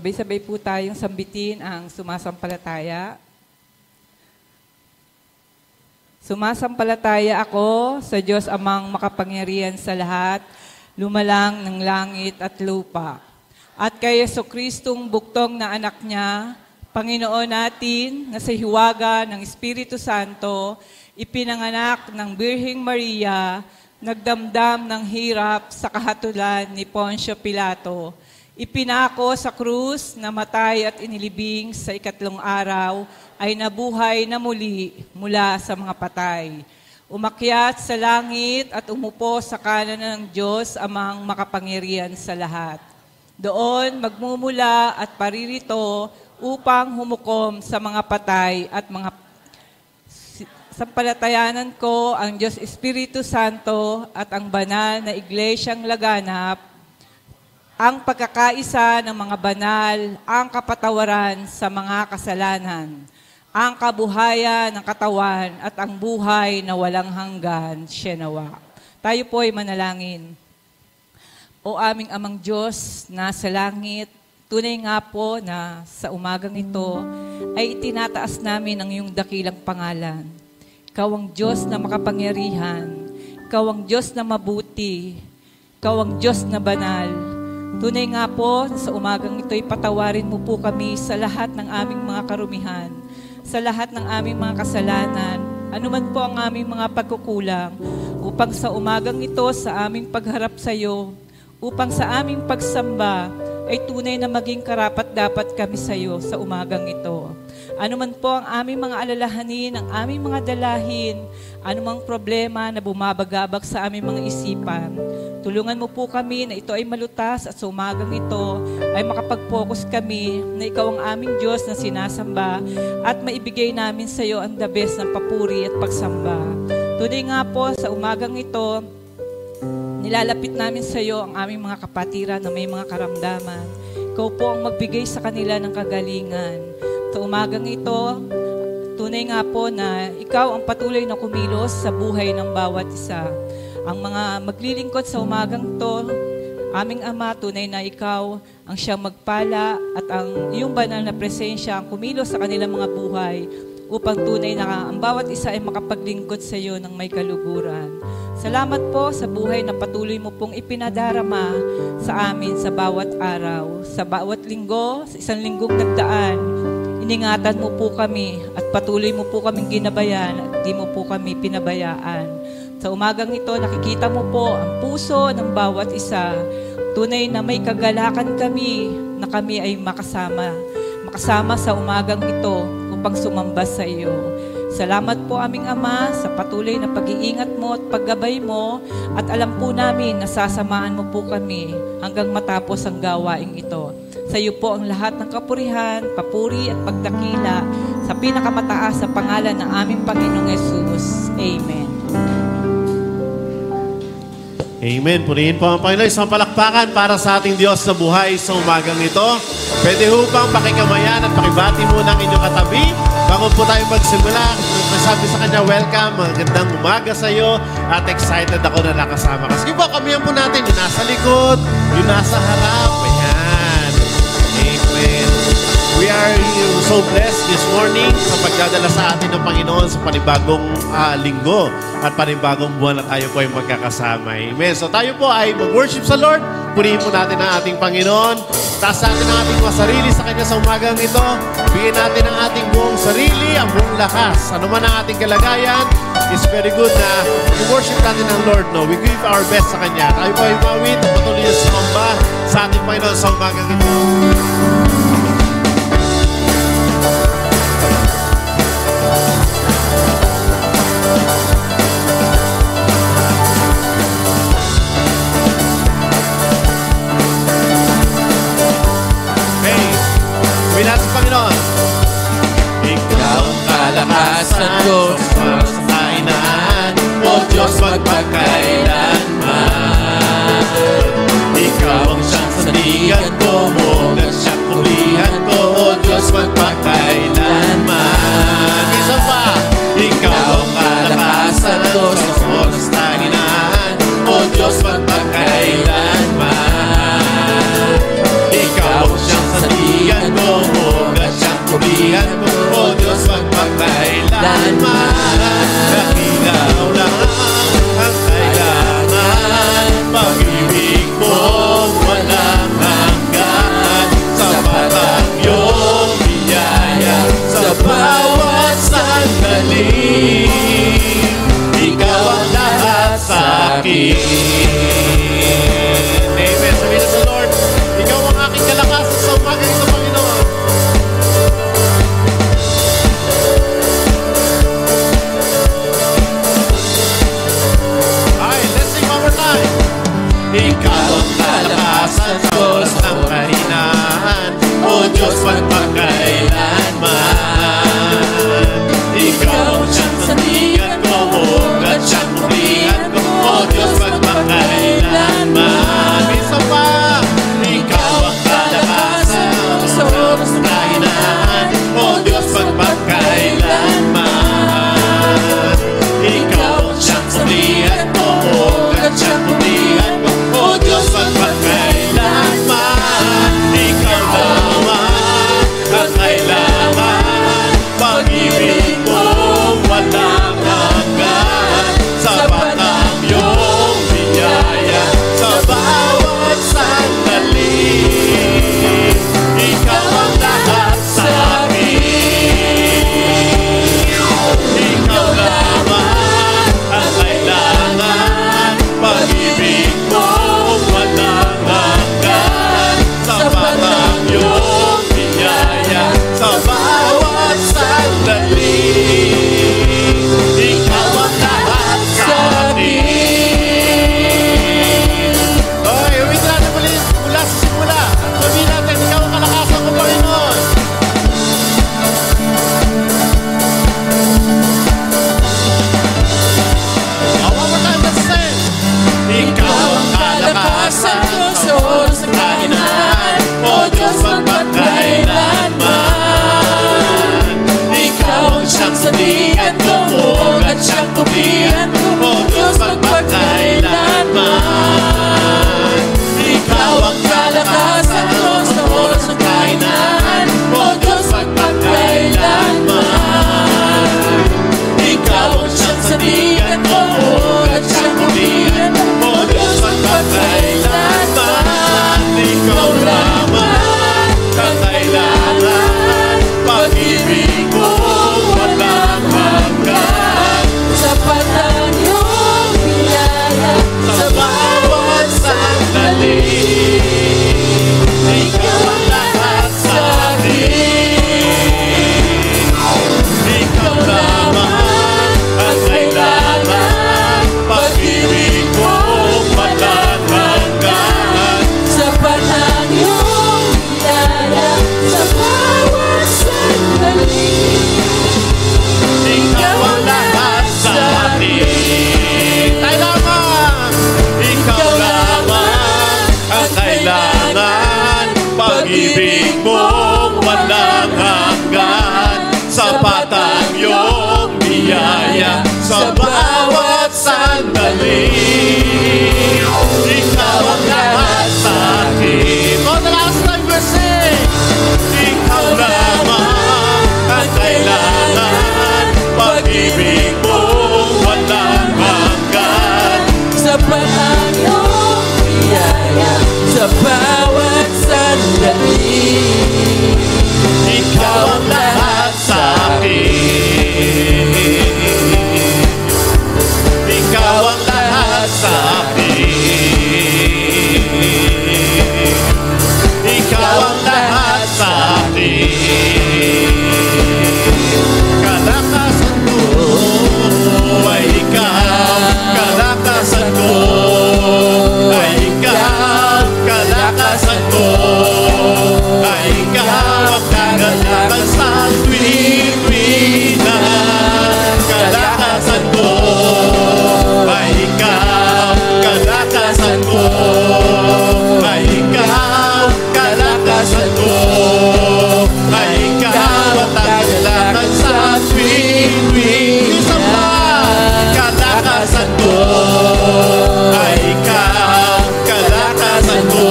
Sabay-sabay po tayong sambitin ang sumasampalataya. Sumasampalataya ako sa Diyos Amang makapangyarihan sa lahat, lumalang ng langit at lupa. At kay Jesucristong buktong na anak niya, Panginoon natin, na sa hiwaga ng Espiritu Santo, ipinanganak ng Birheng Maria, nagdamdam ng hirap sa kahatulan ni Poncio Pilato. Ipinako sa krus, namatay at inilibing sa ikatlong araw, ay nabuhay na muli mula sa mga patay. Umakyat sa langit at umupo sa kanan ng Diyos Amang makapangyarihan sa lahat. Doon magmumula at paririto upang humukom sa mga patay at mga sampalatayanan ko ang Diyos Espiritu Santo at ang banal na iglesyang laganap, ang pagkakaisa ng mga banal, ang kapatawaran sa mga kasalanan, ang kabuhayan ng katawan at ang buhay na walang hanggan, Sienawa. Tayo po ay manalangin. O aming Amang Diyos na sa langit, tunay nga po na sa umagang ito ay itinataas namin ang iyong dakilang pangalan. Ikaw ang Diyos na makapangyarihan, Ikaw ang Diyos na mabuti, Ikaw ang Diyos na banal. Tunay nga po, sa umagang ito'y patawarin mo po kami sa lahat ng aming mga karumihan, sa lahat ng aming mga kasalanan, anuman po ang aming mga pagkukulang, upang sa umagang ito, sa aming pagharap sa iyo, upang sa aming pagsamba, ay tunay na maging karapat-dapat kami sa iyo sa umagang ito. Anuman po ang aming mga alalahanin, ang aming mga dalahin, anumang problema na bumabagabag sa aming mga isipan, tulungan mo po kami na ito ay malutas at sa umagang ito ay makapag-focus kami na ikaw ang aming Diyos na sinasamba at maibigay namin sa iyo ang the best ng papuri at pagsamba. Tunay nga po sa umagang ito, nilalapit namin sa iyo ang aming mga kapatiran na may mga karamdaman. Ikaw po ang magbigay sa kanila ng kagalingan. Sa umagang ito, tunay nga po na ikaw ang patuloy na kumilos sa buhay ng bawat isa. Ang mga maglilingkod sa umagang to, aming Ama, tunay na ikaw ang siyang magpala at ang iyong banal na presensya ang kumilos sa kanilang mga buhay upang tunay na ang bawat isa ay makapaglingkod sa iyo ng may kaluguran. Salamat po sa buhay na patuloy mo pong ipinadarama sa amin sa bawat araw, sa bawat linggo, sa isang linggong nagdaan. Iningatan mo po kami at patuloy mo po kaming ginabayan at di mo po kami pinabayaan. Sa umagang ito, nakikita mo po ang puso ng bawat isa. Tunay na may kagalakan kami na kami ay makasama sa umagang ito upang sumamba sa iyo. Salamat po aming Ama sa patuloy na pag-iingat mo at paggabay mo at alam po namin na sasamaan mo po kami hanggang matapos ang gawaing ito. Sa iyo po ang lahat ng kapurihan, papuri at pagdakila sa pinakamataas sa pangalan ng aming Panginoong Yesus. Amen. Amen. Purihin po ang Panginoon. Isang palakpakan para sa ating Diyos na buhay sa umagang ito. Pwede ho bang pakikamayan at pakibati muna ang inyong katabi bago po tayo magsimula. Nasabi sa kanya, welcome, magandang umaga sa iyo at excited ako na nakasama ka. Sige po, kamihan po natin yung nasa likod, yung nasa harap. Ayan. Amen. We are so blessed this morning sa pagdadala sa atin ng Panginoon sa panibagong linggo at panibagong buwan na tayo po ay magkakasama. Amen. So tayo po ay mag-worship sa Lord. Purihin po natin ang ating Panginoon. Taas natin ang ating mga sarili sa Kanya sa umagang ito. Bigyan natin ang ating buong sarili, ang buong lakas. Ano man ang ating kalagayan, it's very good na i-worship natin ang Lord. No? We give our best sa Kanya. Tayo po ay mawit at patuloy na sumamba sa ating Panginoon sa umagang ito. Kalakasan ko sa kainan, O Diyos magpagkailanman. Ikaw ang siyang sandigan ko, mo at siyang kulihan ko, O Diyos magpagkailanman. Isa pa, ikaw ang kalakasan ko sa oras kainan, O Diyos magpagkailanman. Ikaw ang siyang sandigan Amen. Sabihin sa Lord, ikaw ang aking kalakasan sa umaga ito, Panginoon. Alright, let's sing one more time. Ikaw ang kalakasan ko sa kahinaan, O Diyos, magpagkailanman. Ikaw ang siyang sandigan ko, at siyang kublihan ko, O Diyos, magpagkailanman. Isa pa, ikaw ang kalakasan ko sa kahinaan, O Diyos, magpagkailanman. Ikaw ang siyang sandigan ko, at siyang kublihan ko, O Diyos, magpagkailanman. Ikaw naman ang kailangan, pag-ibig mo walang hanggan, sapat ang iyong biyaya sa bawat sandali. Ikaw ang lahat sa akin. Ikaw naman ang kailangan, pag-ibig mo walang hanggan, sapat ang iyong biyaya sa bawat sandali. Ikaw ang lahat sa akin. Okay, uwit natin mula sa simula. Sabihin natin, ikaw ang kalakasan ko, Panginoon. One more time, let's sing. Ikaw ang kalakasan ko sa oras ng kahinaan, O Diyos, magpagkailanman. Ikaw ang siyang sandigan ko, at siyang kublihan ko, O Diyos, magpagkailanman. Ikaw ang kalakasan ko sa oras ng kahinaan, O Diyos, magpagkailanman. Ikaw ang siyang sandigan ko, at siyang kublihan ko, O Diyos, magpagkailanman. Ikaw naman ang kailangan, pag-ibig mo walang hanggan, Sapat ang iyong biyaya sa bawat sandali. Ikaw ang lahat sa akin. Ikaw naman ang kailangan, pag-ibig mo walang hanggan, Sapat ang iyong biyaya sa bawat sandali. ikaw ang lahat sa atin. Tayo naman! Ikaw naman ang kailangan, pag-ibig mong walang hanggan, sapat ang iyong biyaya sa bawat sandali. Ikaw ang lahat sa akin. For the last time we sing, ikaw naman ang kailangan, pag-ibig mong walang hanggan, Sapat ang iyong biyaya sa bawat sandali. ikaw ang lahat sa akin. Ikaw ang lahat sa akin. Ikaw ang lahat sa akin. Kalakasan ko ay ikaw, kalakasan ko ay ikaw, kalakasan ko ay ikaw, ang kagalakan sa tuwing kalakasan ko ay ikaw, kalakasan ko ay ikaw, kalakasan ko ay ikaw, ang kagalakan sa tuwing isa pa, kalakasan ko ay ikaw, kalakasan ko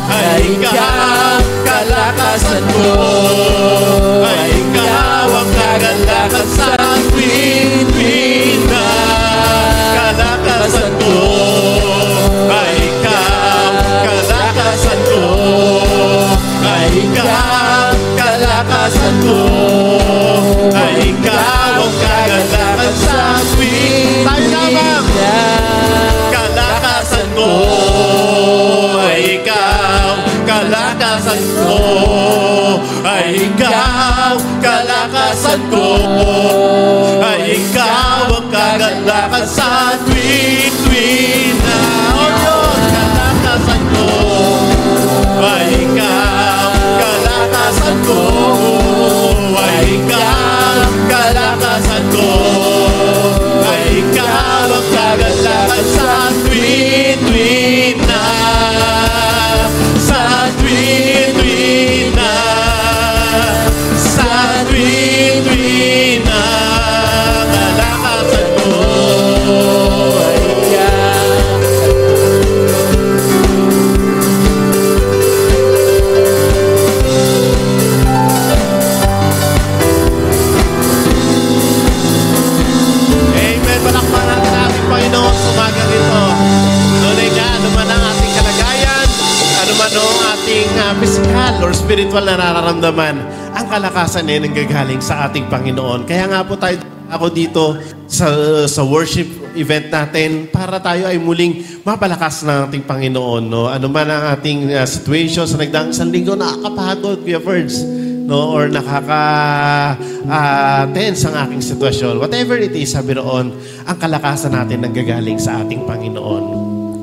ay ikaw, kalakasan ko ay ikaw, ang kagalakan sa tuwing kalakasan ko ay ikaw, kalakasan ko ay ikaw, kalakasan ko ay ikaw, ang kagalakan sa tuwing. Tayo naman! kalakasan ko. Ay ikaw ang kagalakan sa tuwid-tuwid na. Sa tuwid-tuwid na. Sa tuwid-tuwid na. Kalakasan ko. Ay ikaw. Amen. Palakpakan natin ating Panginoon sa umagang ito. Tunay nga, ano man ang ating kalagayan, ano man ang ating physical or spiritual na nararamdaman, ang kalakasan ay nanggagaling sa ating Panginoon. Kaya nga po ako dito sa worship event natin para tayo ay muling mapalakas ng ating Panginoon. No? Ano man ang ating situation sa nagdaang isang linggo, nakakapagod, Kuya Ferds, no? Or tense ang aking sitwasyon. Whatever it is, sabi roon, ang kalakasan natin nanggagaling sa ating Panginoon.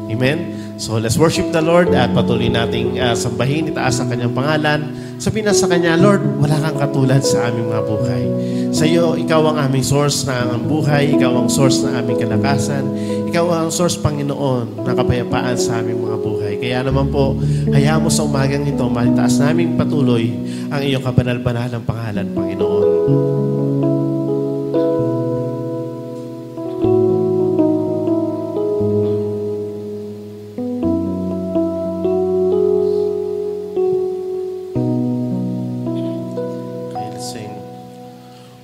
Amen? So let's worship the Lord at patuloy nating sambahin, itaas ang kanyang pangalan. Sabihin na sa kanya, Lord, wala kang katulad sa aming mga buhay. Sa iyo, ikaw ang aming source ng buhay, ikaw ang source ng aming kalakasan, ikaw ang source, Panginoon, ng kapayapaan sa aming mga buhay. Kaya naman po, hayaan mo sa umagang ito, malitaas naming patuloy ang iyong kabanal-banalang pangalan, Panginoon.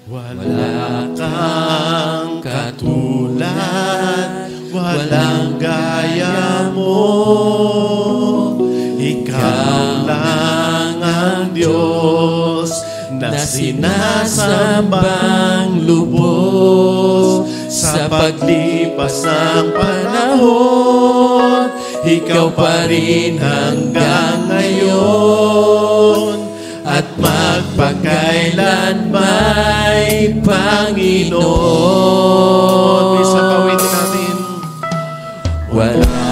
Wala kang katulad, walang gaya mo. Ikaw lang ang Diyos na sinasambang lubos. Sa paglipas ng panahon, ikaw pa rin hanggang ngayon. At magpakailan may Panginoon. Isa pawitin natin. Wala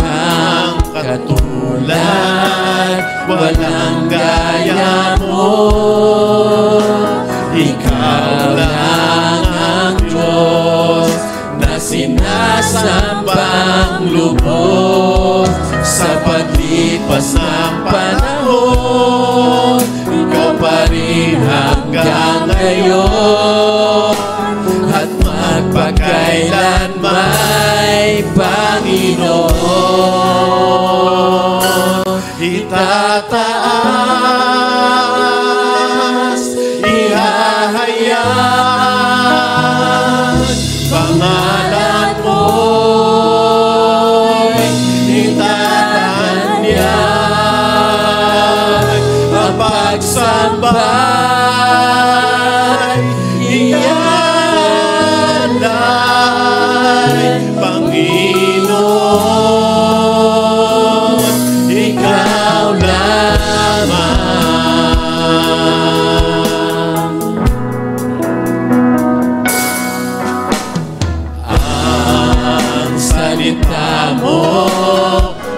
kang katulad, walang gaya mo. Ikaw lang ang Diyos na sinasambang lubos. Sa paglipas ng panahon, ikaw pa rin hanggang ngayon. At magpakailan may Panginoon. Itataas, ihahayag pangalan mo. Pagsambay, iyalay, Panginoon, ikaw lamang. Ang salita mo,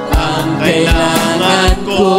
ang kailangan ko.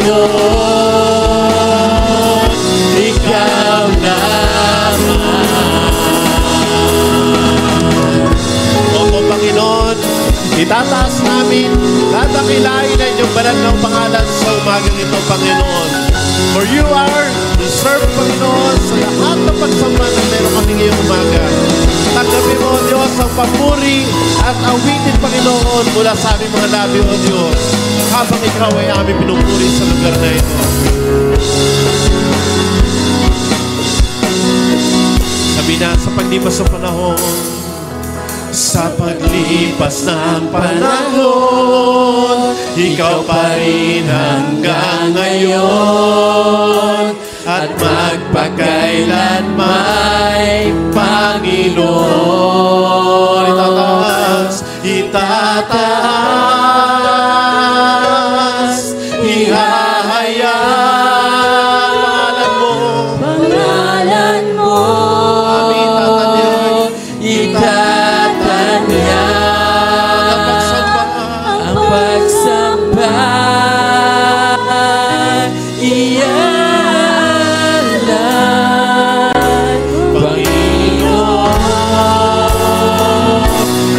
Panginoon, Ikaw lamang. Opo, Panginoon, itataas namin, dadakilain na inyong banal ng pangalan sa umagang ito, Panginoon. For you are deserved, Panginoon, sa lahat ng pagsamba na meron kami ngayong umaga. Tanggapin mo, Diyos, ang papuri at awitin, Panginoon, mula sa aming mga labi, O Diyos, habang Ikaw ay aming pinupuri sa lugar na ito. Sabi na sa paglipas ng panahon, sa paglipas ng panahon, Ikaw pa rin hanggang ngayon, at magpakailanman, Panginoon. Itataas, ihahayaan pangalan mo, aming tatanyag, ang pagsamba, iyalan, Panginoon,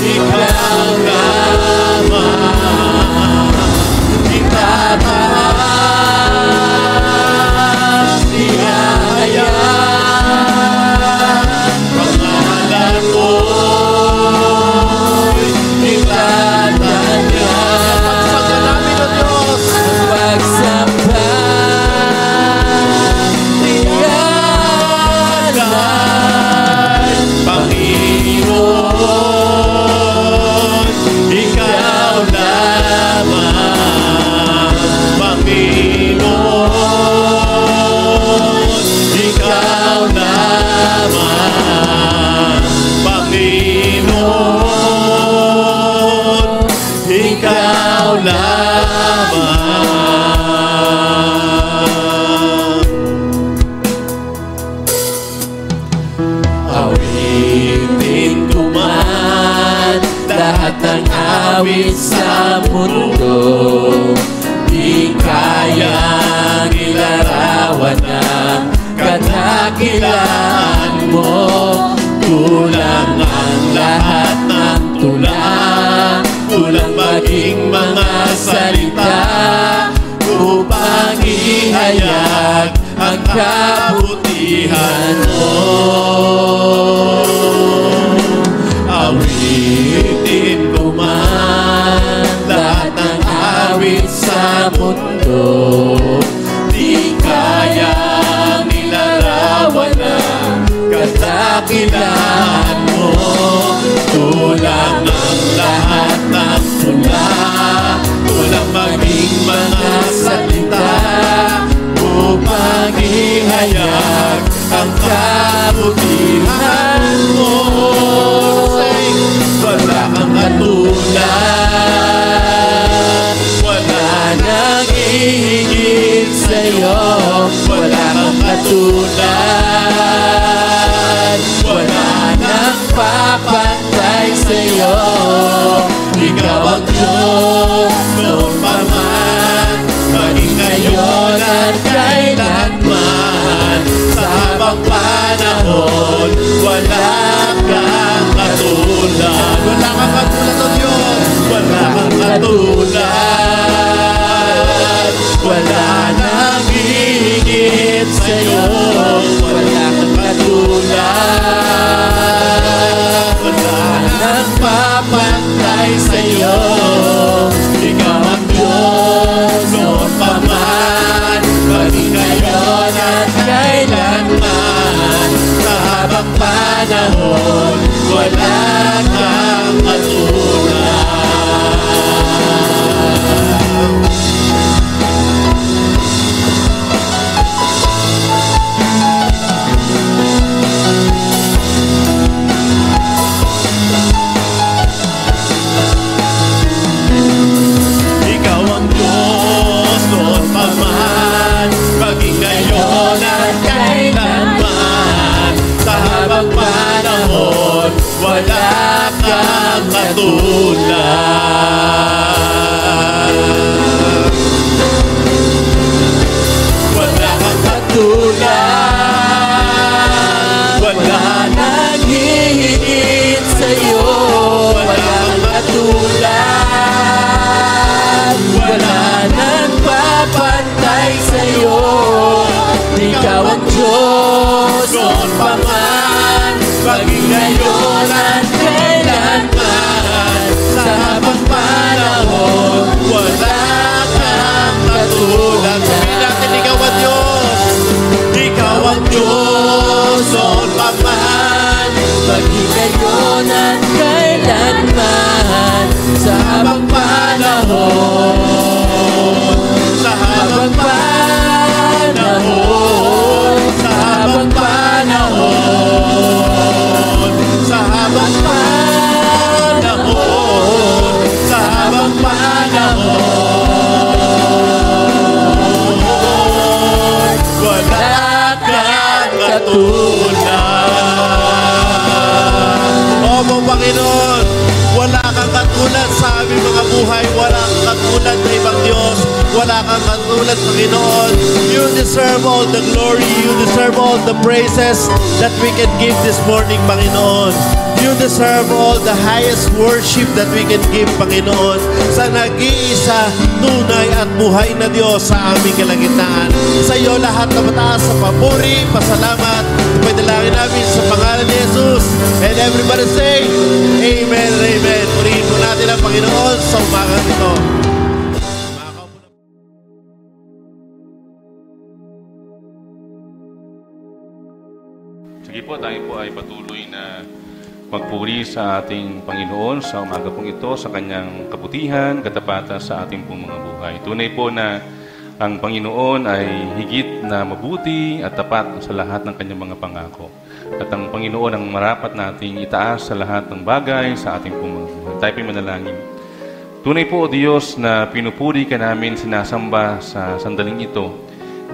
Ikaw lamang. Itataas, ihahayaan pangalan mo, Ikaw lamang. Awitin ko man lahat ng awit sa mundo, di kayang ilarawan ng kadakilaan mo. Kulang ang lahat ng tulang, kulang maging mga salita upang ihayag ang kabutihan mo. Awitin ko man lahat ng awit sa mundo, di kayang ilarawan ang kadakilaan mo. Kulang ang lahat ng tula, kulang maging mga salita upang ihayag ang kabutihan mo. Wala kang katulad, wala nang hihigit sa'yo. Wala kang katulad, wala nang papantay sa'yo. Ikaw ang Diyos noon pa man, maging ngayon at kailanman. Sa habang panahon, wala kang katulad. Wala kang katulad, O Diyos. Wala kang katulad, wala nang higit sa'yo. Wala kang katulad, wala nang papantay sa'yo. Ikaw ang Diyos noon pa man, maging ngayon at kailanman. Sa habang panahon, wala kang katulad. Ikaw ang Diyos noon pa man, maging ngayon at kailanman. Sa habang panahon, wala katulad. Opo, Panginoon, wala kang katulad sa aming mga buhay. Wala kang katulad na ibang Diyos. Wala kang katulad, Panginoon. You deserve all the glory. You deserve all the praises that we can give this morning, Panginoon. You deserve all the highest worship that we can give, Panginoon, sa nag-iisa, tunay at buhay na Diyos sa aming kalagitnaan. Sa iyo lahat na mataas sa papuri, pasalamat, ipadalangin namin sa pangalan ni Jesus. And everybody say, Amen and Amen. Purihin po natin ang Panginoon sa umagang ito. Sige po, tayo po ay patuloy na magpuri sa ating Panginoon sa umaga pong ito, sa kanyang kabutihan, katapatan sa ating pong mga buhay. Tunay po na ang Panginoon ay higit na mabuti at tapat sa lahat ng kanyang mga pangako. At ang Panginoon ang marapat nating itaas sa lahat ng bagay sa ating pong mga buhay. Tayo po'y manalangin. Tunay po, O Diyos, na pinupuri ka namin, sinasamba sa sandaling ito.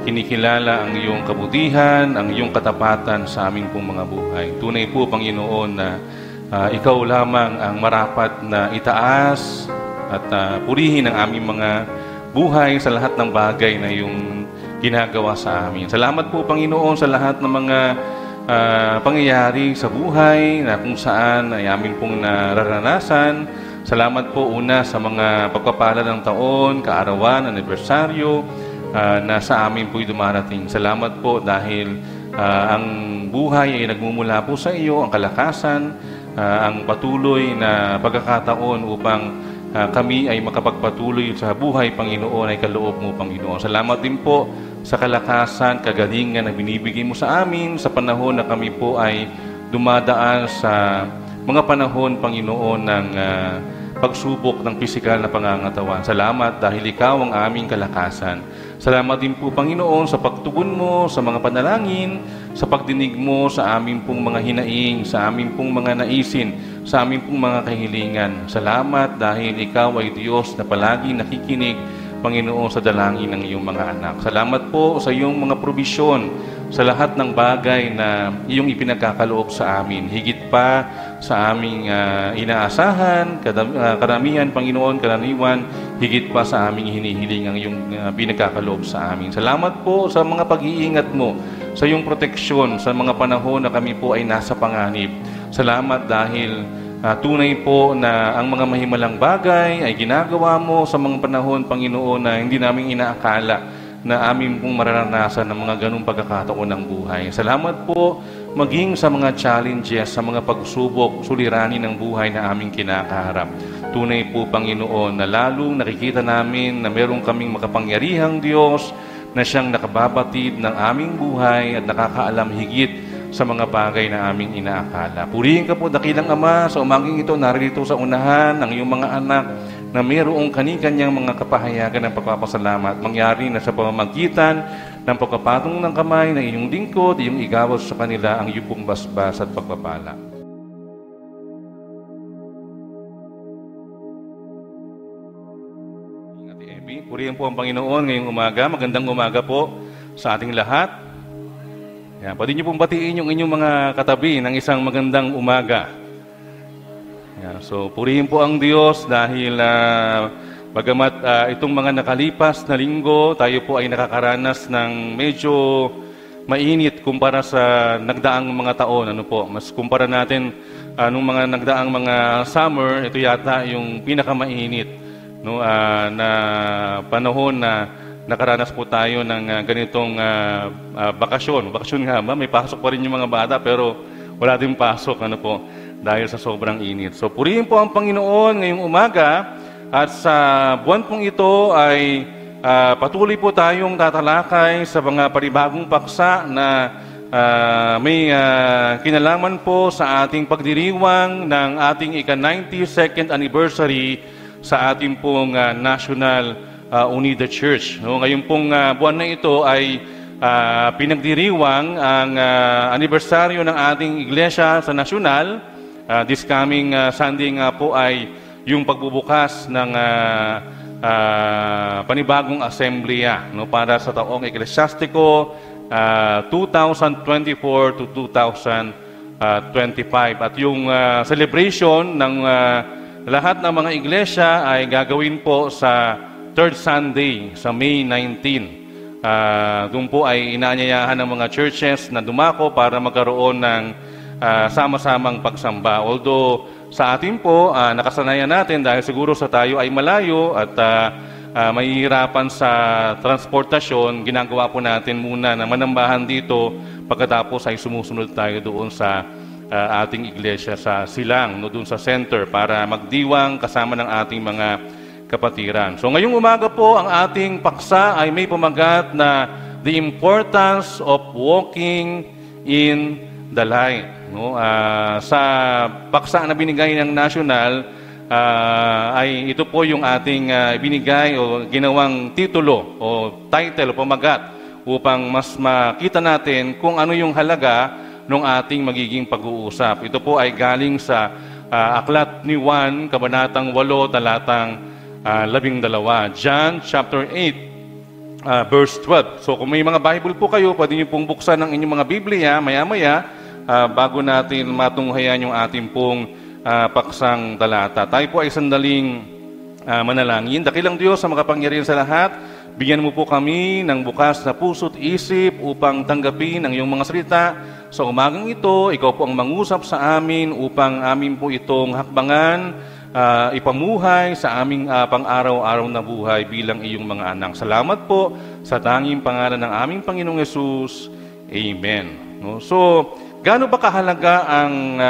Kinikilala ang iyong kabutihan, ang iyong katapatan sa aming pong mga buhay. Tunay po, Panginoon, na ikaw lamang ang marapat na itaas at purihin ang aming mga buhay sa lahat ng bagay na iyong ginagawa sa amin. Salamat po, Panginoon, sa lahat ng mga pangyayari sa buhay na kung saan ay amin pong nararanasan. Salamat po una sa mga pagpapala ng taon, kaarawan, anibersaryo, na sa amin po'y dumarating. Salamat po dahil ang buhay ay nagmumula po sa iyo, ang kalakasan, ang patuloy na pagkakataon upang kami ay makapagpatuloy sa buhay, Panginoon, ay kaloob mo, Panginoon. Salamat din po sa kalakasan, kagalingan na binibigay mo sa amin sa panahon na kami po ay dumadaan sa mga panahon, Panginoon, ng pagsubok ng pisikal na pangangatawan. Salamat dahil ikaw ang aming kalakasan. Salamat din po, Panginoon, sa pagtugon mo sa mga panalangin, sa pagdinig mo sa aming pong mga hinaing, sa aming pong mga naisin, sa aming pong mga kahilingan. Salamat dahil ikaw ay Diyos na palagi nakikinig, Panginoon, sa dalangin ng iyong mga anak. Salamat po sa iyong mga probisyon, sa lahat ng bagay na iyong ipinagkakaloob sa amin. Higit pa sa aming inaasahan, karamihan, Panginoon, karaniwan, higit pa sa aming hinihiling ang iyong pinagkakaloob sa amin. Salamat po sa mga pag-iingat mo, sa iyong proteksyon, sa mga panahon na kami po ay nasa panganib. Salamat dahil tunay po na ang mga mahimalang bagay ay ginagawa mo sa mga panahon, Panginoon, na hindi namin inaakala na amin pong mararanasan ng mga ganung pagkakataon ng buhay. Salamat po maging sa mga challenges, sa mga pagsubok, suliranin ng buhay na aming kinakaharap. Tunay po, Panginoon, na lalong nakikita namin na meron kaming makapangyarihang Diyos na siyang nakababatid ng aming buhay at nakakaalam higit sa mga bagay na aming inaakala. Purihin ka po, dakilang Ama, sa umaging ito, narito sa unahan ng iyong mga anak na mayroong kani-kanyang mga kapahayagan ng pagpapasalamat. Mangyari na sa pamamagitan ng pagkapatong ng kamay ng iyong lingkod, iyong igawas sa kanila ang iyong pong basbas at pagpapala. Ate Abby, purihin po ang Panginoon ngayong umaga. Magandang umaga po sa ating lahat. Yan, pwede niyo pong batiin yung inyong mga katabi ng isang magandang umaga. Yan, so, purihin po ang Diyos dahil bagamat itong mga nakalipas na linggo, tayo po ay nakakaranas ng medyo mainit kumpara sa nagdaang mga taon. Ano po? Mas kumpara natin nung mga nagdaang mga summer, ito yata yung pinakamainit, no, na panahon na nakaranas po tayo ng ganitong bakasyon. Bakasyon nga ba? May pasok pa rin yung mga bata pero wala din pasok. Ano po? Dahil sa sobrang init. So, purihin po ang Panginoon ngayong umaga at sa buwan pong ito ay patuloy po tayong tatalakay sa mga panibagong paksa na may kinalaman po sa ating pagdiriwang ng ating ika-92nd anniversary sa ating pong National Unida Church. No, ngayon pong buwan na ito ay pinagdiriwang ang anibersaryo ng ating iglesia sa nasyonal. This coming Sunday nga po ay yung pagbubukas ng panibagong assembleya, no, para sa taong eklesyastiko 2024 to 2025. At yung celebration ng lahat ng mga iglesia ay gagawin po sa third Sunday, sa May 19. Doon po ay inaanyayahan ng mga churches na dumako para magkaroon ng sama-samang pagsamba. Although sa atin po, nakasanayan natin dahil siguro sa tayo ay malayo at mahihirapan sa transportasyon, ginagawa po natin muna na manambahan dito pagkatapos ay sumusunod tayo doon sa ating iglesia sa Silang, doon sa center para magdiwang kasama ng ating mga kapatiran. So ngayong umaga po, ang ating paksa ay may pamagat na the importance of walking in the light. Sa paksa na binigay ng national, ay ito po yung ating binigay o ginawang titulo o title o pamagat upang mas makita natin kung ano yung halaga ng ating magiging pag-uusap. Ito po ay galing sa Aklat ni Juan, Kabanatang 8, Talatang 12. John chapter 8, verse 12. So kung may mga Bible po kayo, pwede niyo pong buksan ang inyong mga Biblia maya-maya bago natin matunghayan yung ating pong paksang talata. Tayo po ay sandaling manalangin. Dakilang Diyos sa makapangyarihan sa lahat, bigyan mo po kami ng bukas na puso't isip upang tanggapin ang iyong mga salita. Sa umagang ito, ikaw po ang mangusap sa amin upang amin po itong hakbangan, ipamuhay sa aming pang-araw-araw na buhay bilang iyong mga anak. Salamat po sa tanging pangalan ng aming Panginoong Yesus. Amen. So, gaano ba kahalaga ang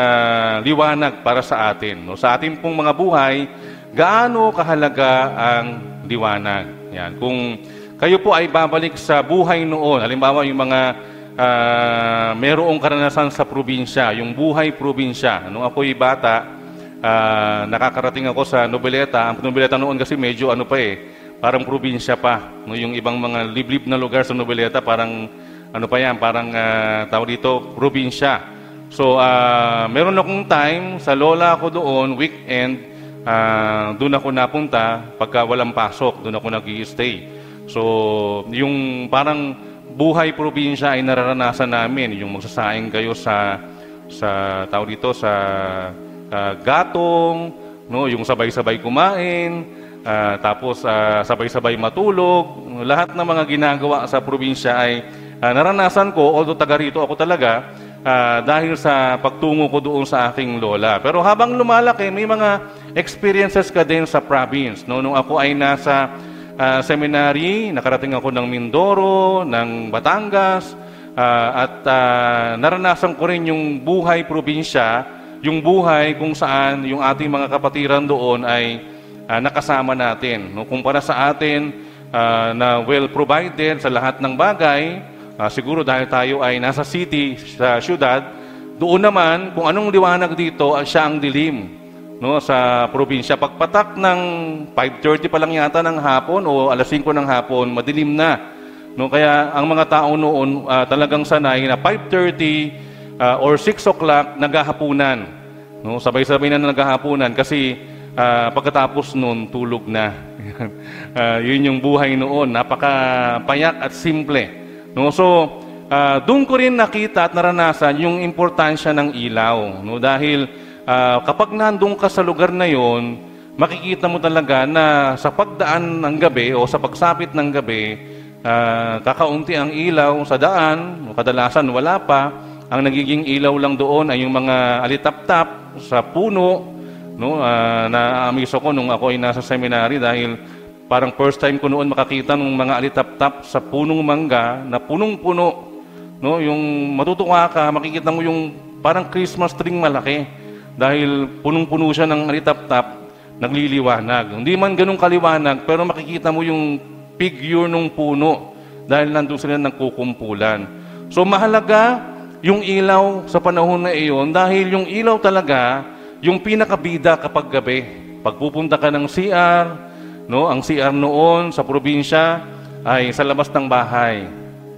liwanag para sa atin? Sa ating pong mga buhay, gaano kahalaga ang liwanag? Yan. Kung kayo po ay babalik sa buhay noon, halimbawa yung mga merong karanasan sa probinsya, yung buhay probinsya. Nung ako'y bata, nakakarating ako sa Nobeleta. Ang Nobeleta noon kasi medyo parang probinsya pa. Yung ibang mga liblib na lugar sa Nobeleta, parang parang tawag dito, probinsya. So, meron akong time, sa lola ko doon, weekend, doon ako napunta, pagka walang pasok, doon ako nag-i-stay. So, yung parang buhay probinsya ay nararanasan namin, yung magsasaing kayo sa tawag dito, sa gatong, yung sabay-sabay kumain, tapos sabay-sabay matulog. Lahat ng mga ginagawa sa probinsya ay naranasan ko, although taga rito ako talaga, dahil sa pagtungo ko doon sa aking lola. Pero habang lumalaki, may mga experiences ka din sa province. Nung ako ay nasa seminary, nakarating ako ng Mindoro, ng Batangas, at naranasan ko rin yung buhay probinsya, yung buhay kung saan yung ating mga kapatiran doon ay nakasama natin. Kumpara sa atin na well-provided sa lahat ng bagay, siguro dahil tayo ay nasa city, sa syudad, doon naman, kung anong liwanag dito, siya ang dilim. Sa probinsya, pagpatak ng 5:30 pa lang yata ng hapon o alas 5 ng hapon, madilim na. Kaya ang mga tao noon talagang sanay na 5:30 or 6 o'clock naghahapunan. Sabay-sabay na naghahapunan kasi pagkatapos noon, tulog na. Yun yung buhay noon, napakapayak at simple. So, doon ko rin nakita at naranasan yung importansya ng ilaw. Dahil kapag nandun ka sa lugar na yon, makikita mo talaga na sa pagdaan ng gabi o sa pagsapit ng gabi, kakaunti ang ilaw sa daan, kadalasan wala pa. Ang nagiging ilaw lang doon ay yung mga alitap-tap sa puno. Na-amiso ko nung ako ay nasa seminary dahil parang first time ko noon makakita ng mga alitap-tap sa punong mangga na punong-puno. Yung matutuwa ka, makikita mo yung parang Christmas tree malaki. Dahil punong-puno siya ng alitap-tap, nagliliwanag. Hindi man ganun kaliwanag, pero makikita mo yung figure ng puno dahil nandun sila nagkukumpulan. So mahalaga yung ilaw sa panahon na iyon dahil yung ilaw talaga, yung pinakabida kapag gabi. Pagpupunta ka ng CR, ang CR noon sa probinsya ay sa labas ng bahay.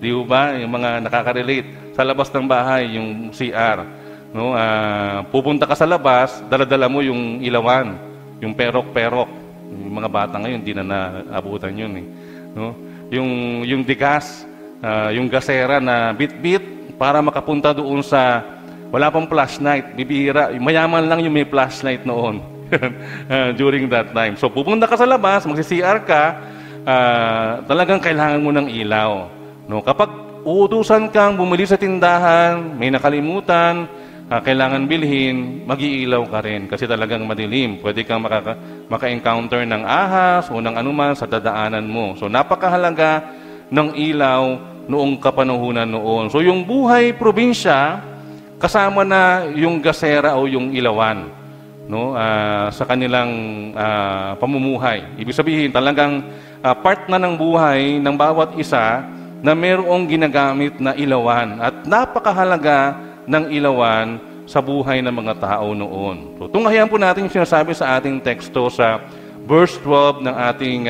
Di ba? Yung mga nakaka-relate, sa labas ng bahay yung CR. Pupunta ka sa labas, dala-dala mo yung ilawan, yung perok-perok. Yung mga bata ngayon, hindi na naabutan yun. Yung digas, yung gasera na bit-bit para makapunta doon sa wala pang flashlight. Bibihira. Mayaman lang yung may flashlight noon during that time. So pupunta ka sa labas, magsi-CR ka, talagang kailangan mo ng ilaw. No? Kapag uutusan kang bumili sa tindahan, may nakalimutan, kailangan bilhin, mag-iilaw ka rin kasi talagang madilim. Pwede kang maka-encounter ng ahas o ng anuman sa dadaanan mo. So napakahalaga ng ilaw noong kapanahunan noon. So yung buhay probinsya, kasama na yung gasera o yung ilawan, no, sa kanilang pamumuhay. Ibig sabihin, talagang part na ng buhay ng bawat isa na mayroong ginagamit na ilawan. At napakahalaga ng ilawan sa buhay ng mga tao noon. So, tunghayan po natin yung sinasabi sa ating teksto sa verse 12 ng ating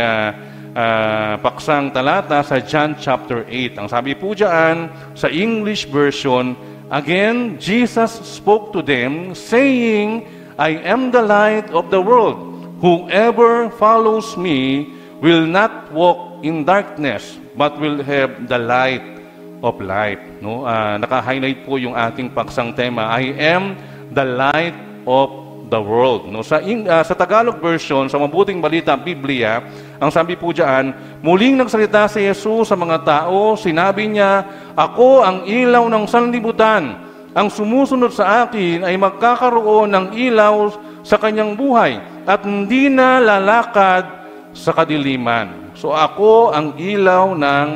paksang talata sa John chapter 8. Ang sabi po dyan sa English version, "Again, Jesus spoke to them, saying, I am the light of the world. Whoever follows me will not walk in darkness, but will have the light of life." No? Naka-highlight po yung ating paksang tema, I am the light of the world. No? Sa Tagalog version, sa Mabuting Balita Biblia, ang sabi po dyan, muling nagsalita si Jesus sa mga tao, sinabi niya, "Ako ang ilaw ng sanlibutan. Ang sumusunod sa akin ay magkakaroon ng ilaw sa kanyang buhay at hindi na lalakad sa kadiliman." So ako ang ilaw ng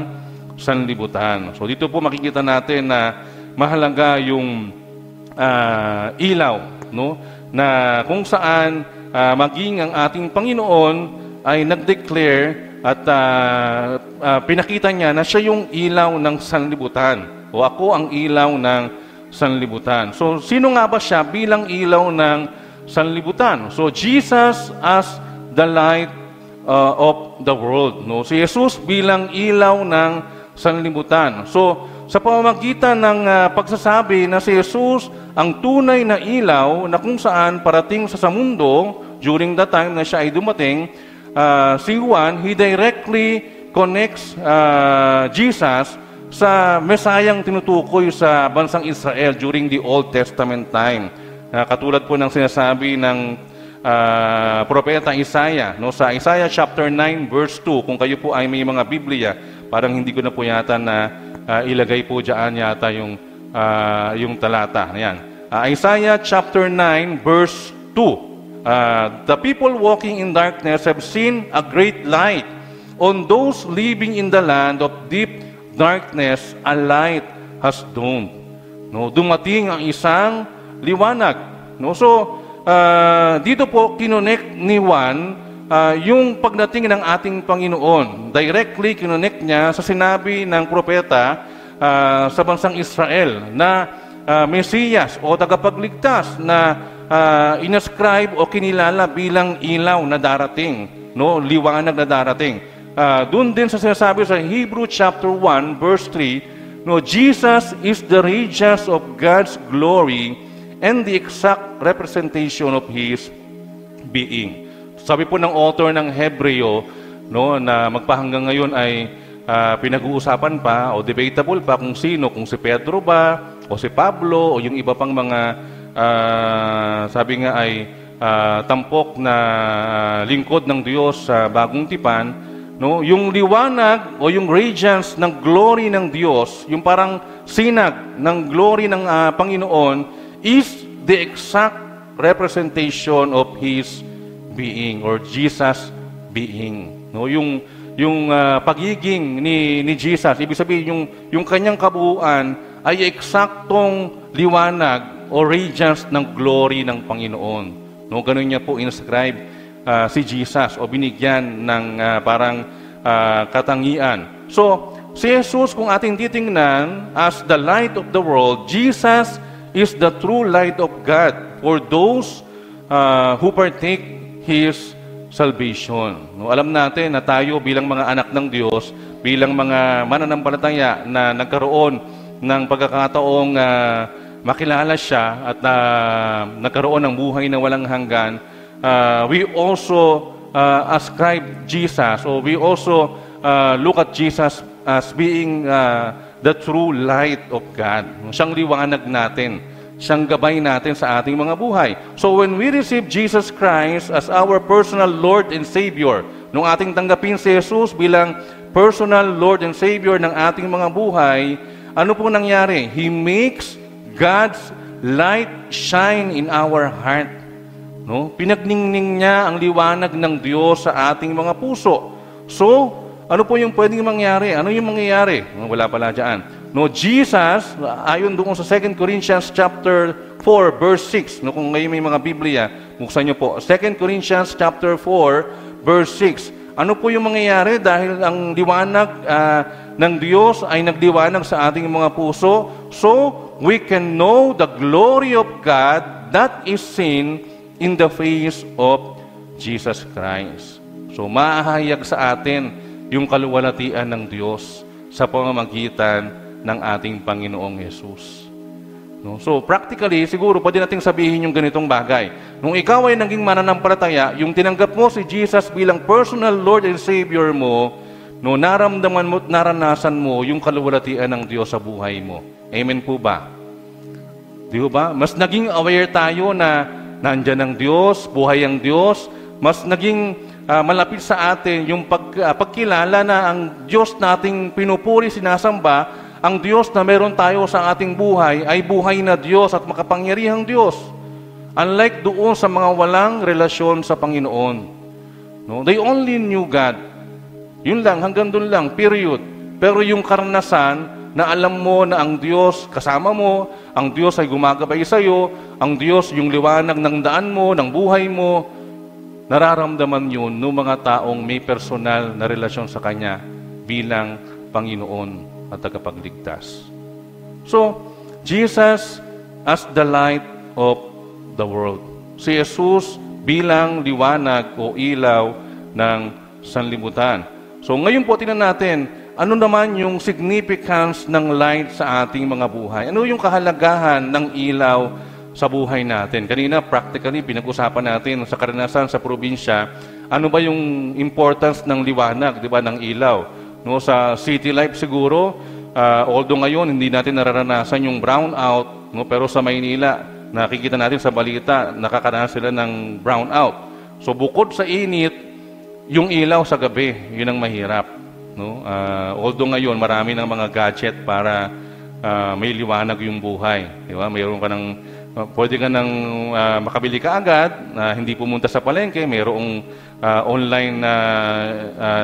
sanlibutan. So dito po makikita natin na mahalaga yung ilaw, no? Na kung saan maging ang ating Panginoon ay nag-declare at pinakita niya na siya yung ilaw ng sanlibutan. O ako ang ilaw ng sanlibutan. So sino nga ba siya bilang ilaw ng sanlibutan? So Jesus as the light of the world. No? Si Jesus bilang ilaw ng sanlibutan. So, sa pamamagitan ng pagsasabi na si Jesus ang tunay na ilaw na kung saan parating sa mundo during the time na siya ay dumating, si Juan, he directly connects Jesus sa Mesayang tinutukoy sa bansang Israel during the Old Testament time. Katulad po ng sinasabi ng propeta Isaiah, no, sa Isaiah chapter 9 verse 2. Kung kayo po ay may mga Biblia, parang hindi ko na po yata na ilagay po diyan yata yung talata. Ayan. Isaiah chapter 9 verse 2. The people walking in darkness have seen a great light. On those living in the land of deep darkness, a light has dawned. No, dumating ang isang liwanag. No, so dito po kinonek ni Juan yung pagdating ng ating Panginoon. Directly kinonek niya sa sinabi ng propeta sa bansang Israel na Mesiyas o tagapagligtas na inascribe o kinilala bilang ilaw na darating, no, liwanag na darating. Doon din sa sinasabi sa Hebrew chapter 1 verse 3, no, Jesus is the radiance of God's glory and the exact representation of His being. Sabi po ng author ng Hebreo, no, na magpahanggang ngayon ay pinag-uusapan pa o debatable pa kung sino, kung si Pedro ba o si Pablo o yung iba pang mga sabi nga ay tampok na lingkod ng Diyos sa Bagong Tipan, no, yung liwanag o yung radiance ng glory ng Diyos, yung parang sinag ng glory ng Panginoon is the exact representation of His being or Jesus being. No, yung pagiging ni Jesus, ibig sabihin yung kanyang kabuuan ay eksaktong liwanag o radiance ng glory ng Panginoon. No, ganun niya po inscribe si Jesus o binigyan ng parang katangian. So, si Jesus kung ating titingnan as the light of the world, Jesus is the true light of God for those who partake His salvation. No, alam natin na tayo bilang mga anak ng Diyos, bilang mga mananampalataya na nagkaroon ng pagkakataong makilala siya at nagkaroon ng buhay na walang hanggan, we also ascribe Jesus or we also look at Jesus as being the true light of God. Siyang liwanag natin. Siyang gabay natin sa ating mga buhay. So when we receive Jesus Christ as our personal Lord and Savior, nung ating tanggapin si Jesus bilang personal Lord and Savior ng ating mga buhay, ano po nangyari? He makes God's light shine in our heart. No? Pinagningning niya ang liwanag ng Diyos sa ating mga puso. So, ano po yung pwedeng mangyari? Ano yung mangyayari? Wala pala dyan. No, Jesus, ayon doon sa 2 Corinthians chapter 4, verse 6. No, kung ngayon may mga Biblia, buksan niyo po. 2 Corinthians chapter 4, verse 6. Ano po yung mangyayari? Dahil ang liwanag ng Diyos ay nagliwanag sa ating mga puso. So, we can know the glory of God that is seen in the face of Jesus Christ. So, maahayag sa atin yung kaluwalhatian ng Diyos sa pamamagitan ng ating Panginoong Jesus. No? So, practically, siguro pwede nating sabihin yung ganitong bagay. Nung ikaw ay naging mananampalataya, yung tinanggap mo si Jesus bilang personal Lord and Savior mo, no, naramdaman mo at naranasan mo yung kaluwalhatian ng Diyos sa buhay mo. Amen po ba? Di ba? Mas naging aware tayo na nandyan ang Diyos, buhay ang Diyos, mas naging malapit sa atin yung pagkilala na ang Diyos nating pinupuri, sinasamba, ang Diyos na meron tayo sa ating buhay ay buhay na Diyos at makapangyarihang Diyos. Unlike doon sa mga walang relasyon sa Panginoon. No? They only knew God. Yun lang, hanggang doon lang, period. Pero yung karanasan na alam mo na ang Diyos kasama mo, ang Diyos ay gumagabay sa iyo, ang Diyos yung liwanag ng daan mo, ng buhay mo, nararamdaman yun ng mga taong may personal na relasyon sa Kanya bilang Panginoon at tagapagligtas. So, Jesus as the light of the world. Si Jesus bilang liwanag o ilaw ng sanlibutan. So, ngayon po tingnan natin, ano naman yung significance ng light sa ating mga buhay? Ano yung kahalagahan ng ilaw sa buhay natin? Kanina, practically, pinag-usapan natin sa karanasan sa probinsya, ano ba yung importance ng liwanag, di ba, ng ilaw? No, sa city life siguro, although ngayon hindi natin nararanasan yung brownout, no, pero sa Maynila, nakikita natin sa balita, nakakaranas sila ng brownout. So bukod sa init, yung ilaw sa gabi, yun ang mahirap. No? Although ngayon, marami ng mga gadget para may liwanag yung buhay. Di ba? Mayroon ka ng pwede ka nang makabili ka agad, hindi pumunta sa palengke, mayroong online na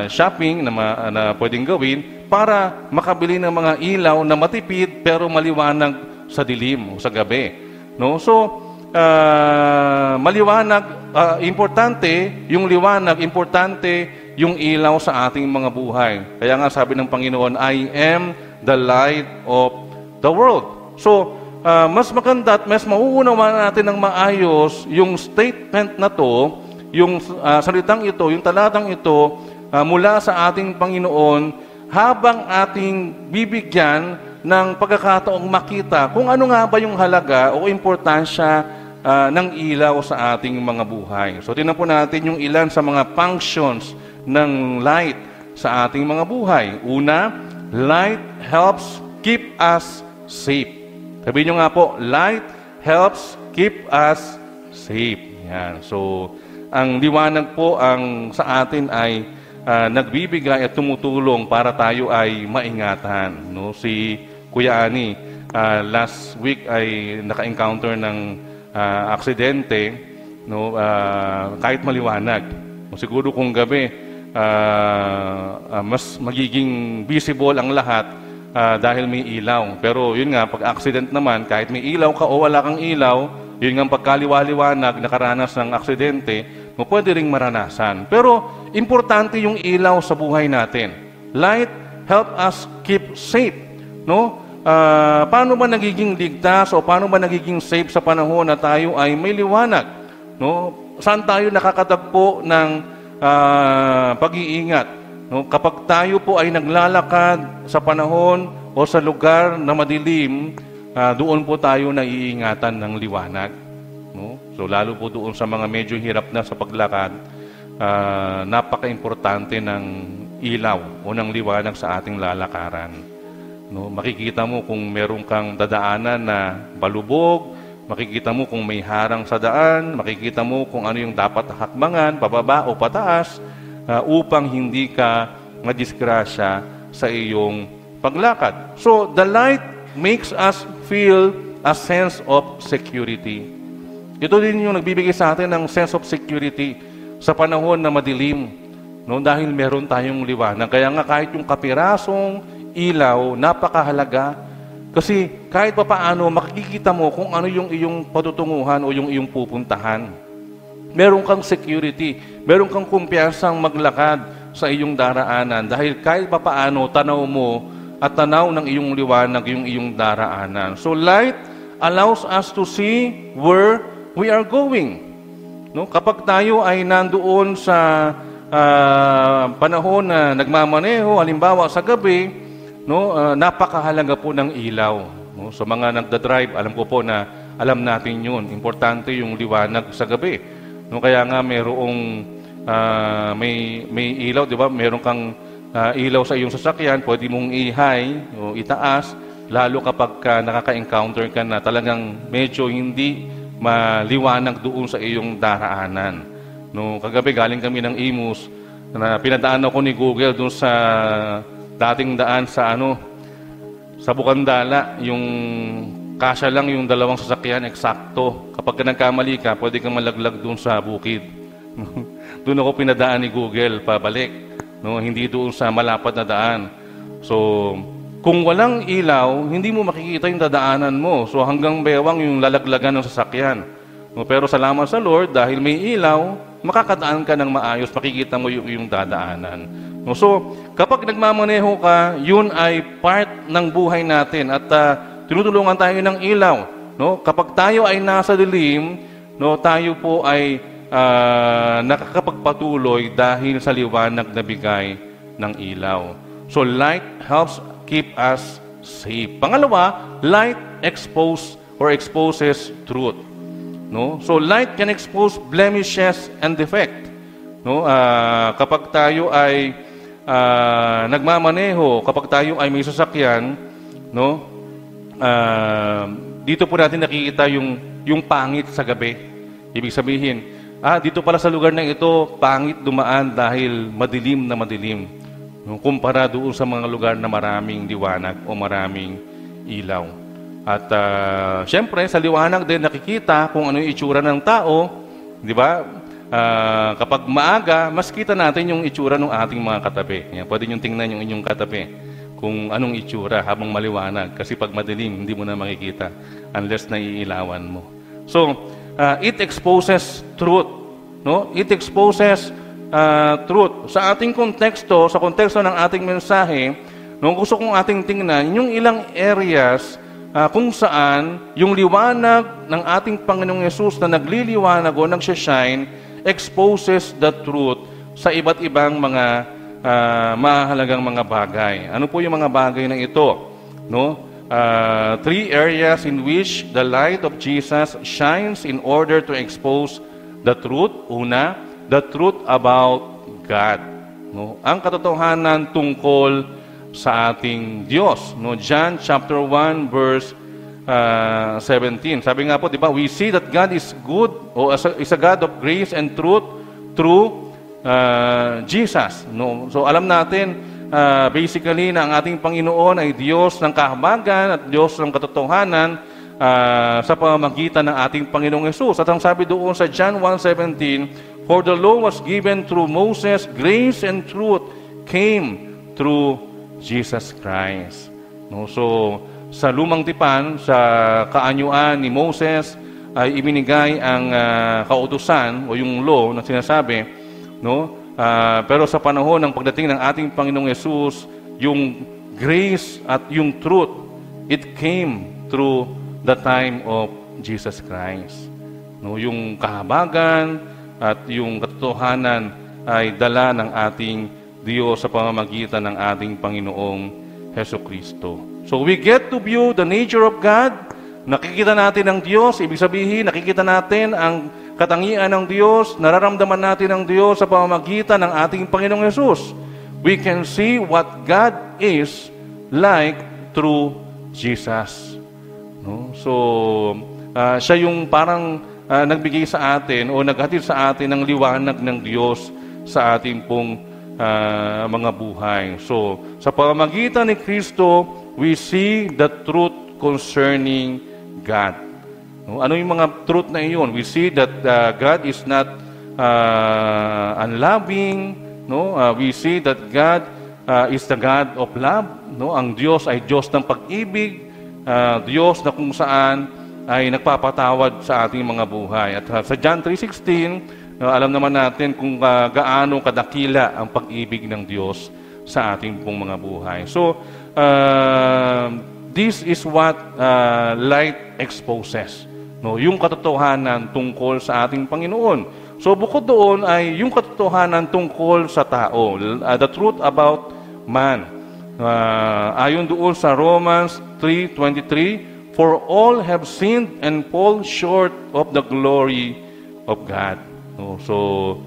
shopping na pwedeng gawin para makabili ng mga ilaw na matipid pero maliwanag sa dilim o sa gabi. No? So, maliwanag, importante yung liwanag, importante yung ilaw sa ating mga buhay. Kaya nga sabi ng Panginoon, I am the light of the world. So, mas maganda at mas mauunawaan natin ng maayos yung statement na to, yung salitang ito, yung talatang ito, mula sa ating Panginoon, habang ating bibigyan ng pagkakataong makita kung ano nga ba yung halaga o importansya ng ilaw sa ating mga buhay. So, tingnan po natin yung ilan sa mga functions ng light sa ating mga buhay. Una, light helps keep us safe. Sabihin nyo nga po, light helps keep us safe. Yan. So, ang liwanag po ang sa atin ay nagbibigay at tumutulong para tayo ay maingatan. No? Si Kuya Ani, last week ay naka-encounter ng aksidente, no? Kahit maliwanag. Siguro kung gabi, mas magiging visible ang lahat dahil may ilaw. Pero yun nga, pag accident naman, kahit may ilaw ka o wala kang ilaw, yun nga pagkaliwa-liwanag, nakaranas ng aksidente, mo pwede ring maranasan. Pero importante yung ilaw sa buhay natin. Light help us keep safe. No? Paano ba nagiging ligtas o paano ba nagiging safe sa panahon na tayo ay may liwanag? No? Saan tayo nakakatagpo ng pag-iingat? No? Kapag tayo po ay naglalakad sa panahon o sa lugar na madilim, doon po tayo naiingatan ng liwanag. No? So lalo po doon sa mga medyo hirap na sa paglakad, napaka-importante ng ilaw o ng liwanag sa ating lalakaran. No, makikita mo kung meron kang dadaanan na balubog, makikita mo kung may harang sa daan, makikita mo kung ano yung dapat hakbangan, pababa o pataas, upang hindi ka madisgrasya sa iyong paglakad. So, the light makes us feel a sense of security. Ito din yung nagbibigay sa atin ng sense of security sa panahon na madilim. No, dahil meron tayong liwanag. Kaya nga kahit yung kapirasong ilaw, napakahalaga. Kasi kahit pa paano, makikita mo kung ano yung iyong patutunguhan o yung iyong pupuntahan. Meron kang security, meron kang kumpiyansang maglakad sa iyong daraanan. Dahil kahit pa paano, tanaw mo at tanaw ng iyong liwanag yung iyong daraanan. So light allows us to see where we are going. No? Kapag tayo ay nandoon sa panahon na nagmamaneho, halimbawa sa gabi, no, napakahalaga po ng ilaw. No? Sa mga nagdadrive, alam ko po na alam natin yun. Importante yung liwanag sa gabi. No? Kaya nga mayroong may ilaw, di ba? Meron kang ilaw sa iyong sasakyan, pwede mong i-high o itaas, lalo kapag nakaka-encounter ka na talagang medyo hindi maliwanag doon sa iyong daraanan. No, kagabi galing kami ng Imus, na pinadaan ako ni Google doon sa dating daan sa sa Bukandala, yung kasya lang yung dalawang sasakyan eksakto. Kapag nagkamali ka, pwede kang malaglag doon sa bukid. Doon ako pinadaan ni Google pabalik, no, hindi doon sa malapad na daan. So, kung walang ilaw, hindi mo makikita yung dadaanan mo. So, hanggang bewang yung lalaglagan ng sasakyan. No, pero salamat sa Lord, dahil may ilaw, makakadaan ka ng maayos, makikita mo yung dadaanan. No, so, kapag nagmamaneho ka, yun ay part ng buhay natin at tinutulungan tayo ng ilaw. No? Kapag tayo ay nasa dilim, no, tayo po ay nakakapagpatuloy dahil sa liwanag na bigay ng ilaw. So, light helps keep us safe. Pangalawa, light exposes truth. No? So, light can expose blemishes and defect. No? Kapag tayo ay nagmamaneho, kapag tayo ay may sasakyan, no? Dito po natin nakikita yung pangit sa gabi. Ibig sabihin, dito pala sa lugar na ito, pangit dumaan dahil madilim na madilim. No? Kumpara doon sa mga lugar na maraming liwanag o maraming ilaw. At siyempre, sa liwanag din nakikita kung ano yung itsura ng tao, di ba? Kapag maaga, mas kita natin yung itsura ng ating mga katabi. Yan, pwede nyo tingnan yung inyong katabi kung anong itsura habang maliwanag. Kasi pag madilim, hindi mo na makikita unless naiilawan mo. So, it exposes truth. No? It exposes truth. Sa ating konteksto, sa konteksto ng ating mensahe, no, gusto kong ating tingnan yung ilang areas kung saan yung liwanag ng ating Panginoong Yesus na nagliliwanag o nagsashine exposes the truth sa iba't ibang mga mahalagang mga bagay. Ano po yung mga bagay na ito? No? 3 areas in which the light of Jesus shines in order to expose the truth. Una, the truth about God. No? Ang katotohanan tungkol sa ating Diyos. No? John chapter 1 verse 17. Sabi nga po, di ba, we see that God is good o is a God of grace and truth through Jesus. No? So alam natin basically na ang ating Panginoon ay Diyos ng kahabagan at Diyos ng katotohanan sa pamamagitan ng ating Panginoong Yesus. At ang sabi doon sa John 1:17, for the law was given through Moses, grace and truth came through Jesus Christ. No? So, sa lumang tipan, sa kaanyuan ni Moses, ay ibinigay ang kautusan o yung law na sinasabi. No? Pero sa panahon ng pagdating ng ating Panginoong Yesus, yung grace at yung truth, it came through the time of Jesus Christ. No? Yung kahabagan at yung katotohanan ay dala ng ating Diyos sa pamamagitan ng ating Panginoong Hesukristo. So we get to view the nature of God. Nakikita natin ang Diyos, ibig sabihin, nakikita natin ang katangian ng Diyos, nararamdaman natin ang Diyos sa pamamagitan ng ating Panginoong Yesus. We can see what God is like through Jesus. No? So, siya yung parang nagbigay sa atin o naghatid sa atin ng liwanag ng Diyos sa ating pong mga buhay. So, sa pamamagitan ni Kristo, we see the truth concerning God. No? Ano yung mga truth na iyon? We see that God is not unloving. No? We see that God is the God of love. No? Ang Diyos ay Diyos ng pag-ibig. Diyos na kung saan ay nagpapatawad sa ating mga buhay. At sa John 3:16, alam naman natin kung gaano kadakila ang pag-ibig ng Diyos sa ating pong mga buhay. So, this is what light exposes. No, yung katotohanan tungkol sa ating Panginoon. So, bukod doon ay yung katotohanan tungkol sa tao. The truth about man. Ayon doon sa Romans 3:23, for all have sinned and fall short of the glory of God. So,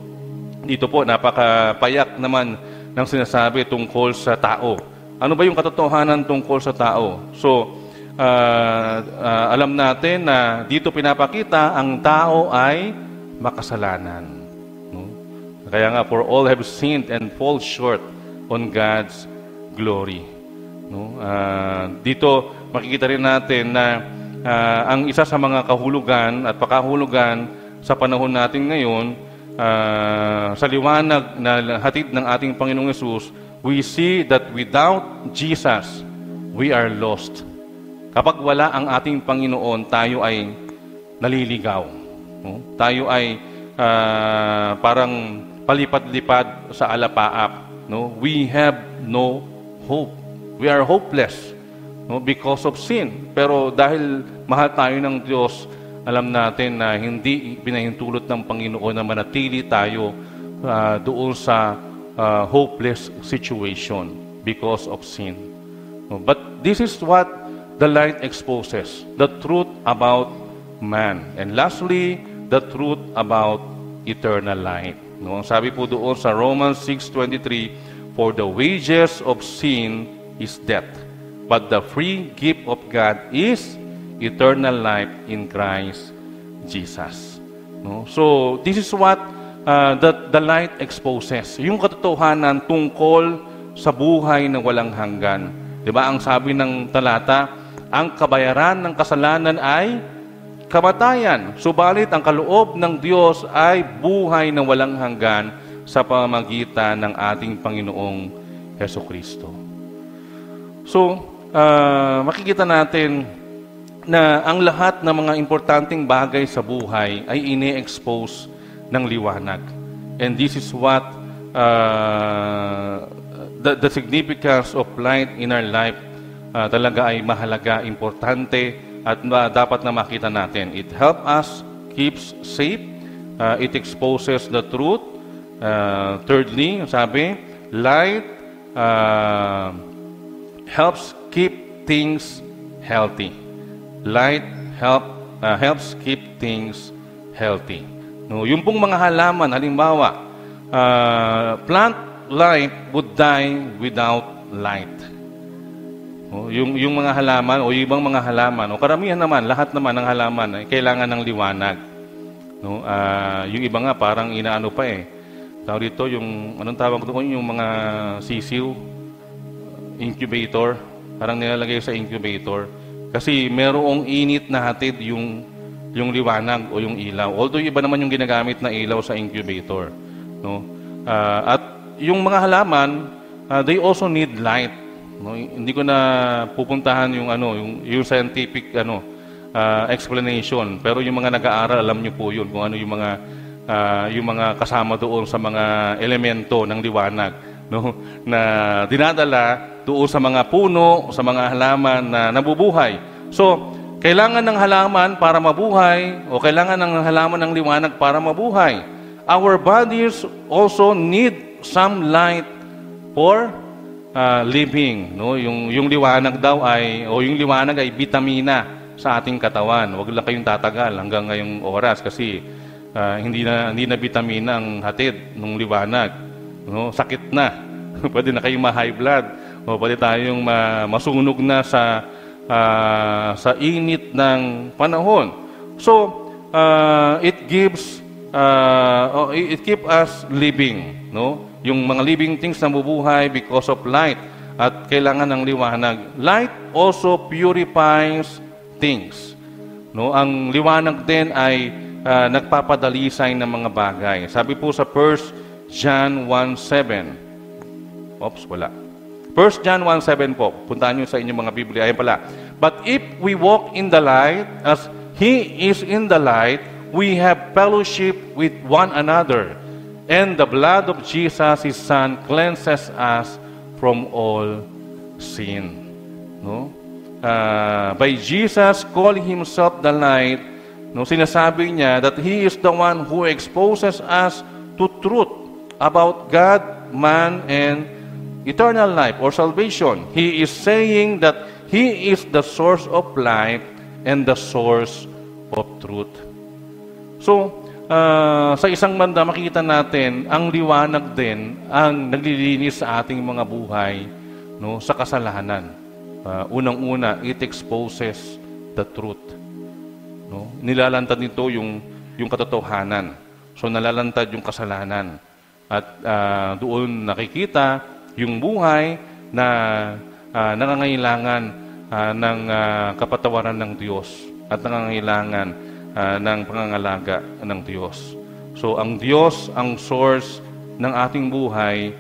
dito po, napakapayak naman ng sinasabi tungkol sa tao. Ano ba yung katotohanan tungkol sa tao? So, alam natin na dito pinapakita ang tao ay makasalanan. Kaya nga, for all have sinned and fall short on God's glory. Dito, makikita rin natin na ang isa sa mga kahulugan at pakahulugan sa panahon natin ngayon, sa liwanag na hatid ng ating Panginoong Yesus, we see that without Jesus, we are lost. Kapag wala ang ating Panginoon, tayo ay naliligaw. Tayo ay parang palipad-lipad sa alapaap. We have no hope. We are hopeless because of sin. Pero dahil mahal tayo ng Diyos, alam natin na hindi pinahintulot ng Panginoon na manatili tayo doon sa hopeless situation because of sin. But this is what the light exposes, the truth about man. And lastly, the truth about eternal life. Ang sabi po doon sa Romans 6:23, for the wages of sin is death, but the free gift of God is eternal life in Christ Jesus. So, this is what the light exposes. Yung katotohanan tungkol sa buhay na walang hanggan. Diba? Ang sabi ng talata, ang kabayaran ng kasalanan ay kamatayan. Subalit ang kaloob ng Diyos ay buhay na walang hanggan sa pamamagitan ng ating Panginoong Hesukristo. So, makikita natin na ang lahat ng mga importanteng bagay sa buhay ay ini-expose ng liwanag. And this is what the significance of light in our life talaga ay mahalaga, importante, at dapat na makita natin. It helps us keeps safe. It exposes the truth. Thirdly, sabi, light helps keep things healthy. Light helps keep things healthy. Yung pong mga halaman, halimbawa, plant life would die without light. Yung mga halaman o yung ibang mga halaman o karamihan naman, lahat naman ng halaman ay kailangan ng liwanag. Yung iba nga parang inaano pa tawag dito yung anong tawag doon, yung mga sisiw, incubator, parang nilalagay sa incubator kasi merong init na hatid yung liwanag o yung ilaw. Although iba naman yung ginagamit na ilaw sa incubator, at yung mga halaman, they also need light. Hindi ko na pupuntahan yung scientific explanation, pero yung mga nag-aaral alam niyo po yun kung ano yung mga kasama doon sa mga elemento ng liwanag, na dinadala doon sa mga puno, sa mga halaman na nabubuhay. So, kailangan ng halaman para mabuhay o kailangan ng halaman ng liwanag para mabuhay. Our bodies also need some light for living. Yung liwanag daw yung liwanag ay bitamina sa ating katawan. Huwag lang kayong tatagal hanggang ngayong oras kasi hindi na bitamina ang hatid ng liwanag. Sakit na. pwede na kayong ma-high blood, o pwede tayong masunog na sa init ng panahon. So, it keep us living, no? Yung mga living things na bubuhay because of light at kailangan ng liwanag. Light also purifies things, no? Ang liwanag din ay nagpapadalisay ng mga bagay. Sabi po sa 1 John 1:7. Oops, wala. 1 John 1:7 po. Puntahan nyo sa inyong mga Biblia. Ayan pala. But if we walk in the light as He is in the light, we have fellowship with one another. And the blood of Jesus, His Son, cleanses us from all sin. No? By Jesus calling Himself the light, no, sinasabi niya that He is the one who exposes us to truth about God, man, and eternal life or salvation. He is saying that He is the source of life and the source of truth. So, sa isang banda, makita natin, ang liwanag din ang naglilinis sa ating mga buhay, no, sa kasalanan. Unang-una, it exposes the truth. No? Nilalantad nito yung katotohanan. So, nalalantad yung kasalanan. At doon nakikita yung buhay na nangangailangan ng kapatawaran ng Diyos at nangangailangan ng pangangalaga ng Diyos. So, ang Diyos ang source ng ating buhay,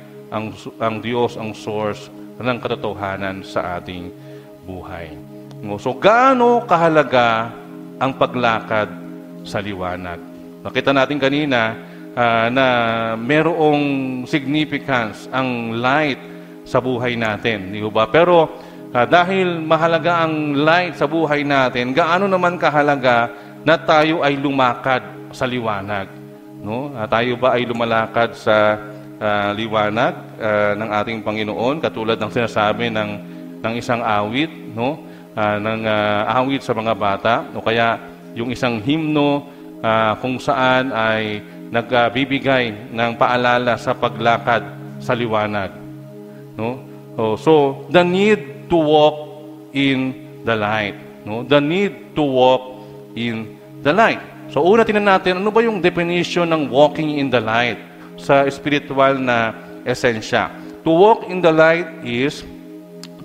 ang Diyos ang source ng katotohanan sa ating buhay. So, gaano kahalaga ang paglakad sa liwanag? Nakita natin kanina na merong significance ang light sa buhay natin, di ba? Pero dahil mahalaga ang light sa buhay natin, gaano naman kahalaga na tayo ay lumakad sa liwanag? No? Tayo ba ay lumalakad sa liwanag ng ating Panginoon, katulad ng sinasabi ng isang awit, no? Ng awit sa mga bata, o kaya yung isang himno kung saan ay nagbibigay ng paalala sa paglakad sa liwanag, no? So the need to walk in the light, no? The need to walk in the light. So una, tingnan natin ano ba yung definition ng walking in the light sa spiritual na esensya. To walk in the light is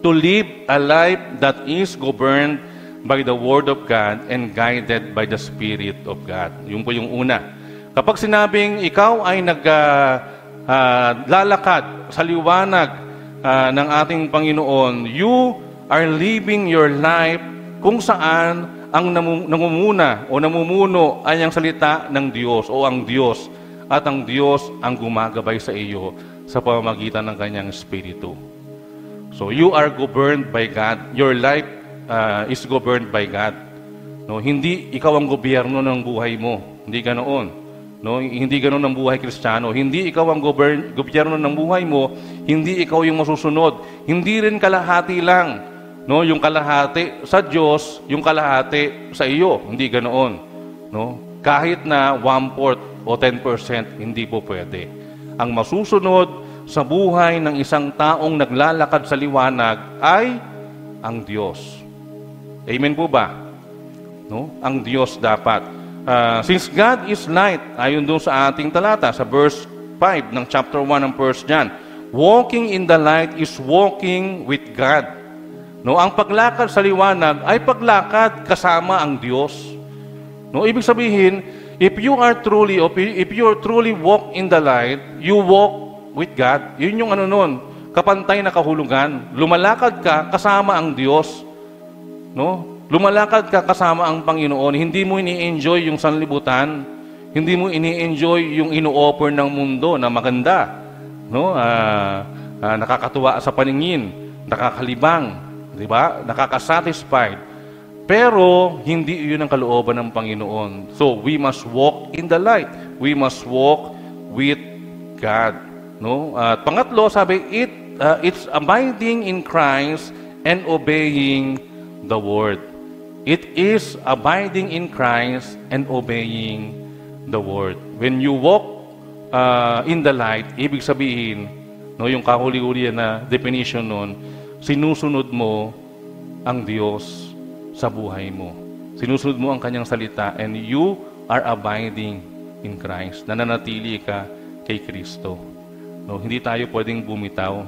to live a life that is governed by the Word of God and guided by the Spirit of God. Yun po yung una. Kapag sinabing ikaw ay naglalakad sa liwanag ng ating Panginoon, you are living your life kung saan ang nangunguna o namumuno ay ang salita ng Diyos o ang Diyos, at ang Diyos ang gumagabay sa iyo sa pamamagitan ng kanyang Espiritu. So you are governed by God. Your life is governed by God. No, hindi ikaw ang gobyerno ng buhay mo. Hindi ganoon. No, hindi ganoon ang buhay Kristiyano. Hindi ikaw ang gobyerno ng buhay mo, hindi ikaw yung masusunod. Hindi rin kalahati lang. No, yung kalahati sa Diyos, yung kalahati sa iyo. Hindi ganoon. No? Kahit na 1/4 o 10%, hindi po pwede. Ang masusunod sa buhay ng isang taong naglalakad sa liwanag ay ang Diyos. Amen po ba? No? Ang Diyos dapat. Since God is light, ayon doon sa ating talata, sa verse 5 ng chapter 1 ng 1 John, walking in the light is walking with God. No, ang paglakad sa liwanag ay paglakad kasama ang Diyos. No, ibig sabihin, if you truly walk in the light, you walk with God. Yun yung nun, kapantay na kahulugan. Lumalakad ka kasama ang Diyos. No? Lumalakad ka kasama ang Panginoon. Hindi mo ini-enjoy yung sanlibutan. Hindi mo ini-enjoy yung ino-offer ng mundo na maganda. No? Nakakatuwa sa paningin, nakakalibang, di ba? Nakakasatisfied. Pero hindi yun ang kalooban ng Panginoon. So we must walk in the light. We must walk with God. No? At pangatlo, sabi, it's abiding in Christ and obeying the Word. It is abiding in Christ and obeying the Word. When you walk in the light, ibig sabihin, No, yung kahuli-huli na definition nun, sinusunod mo ang Diyos sa buhay mo. Sinusunod mo ang kanyang salita and you are abiding in Christ. Nananatili ka kay Kristo. No, hindi tayo pwedeng bumitaw.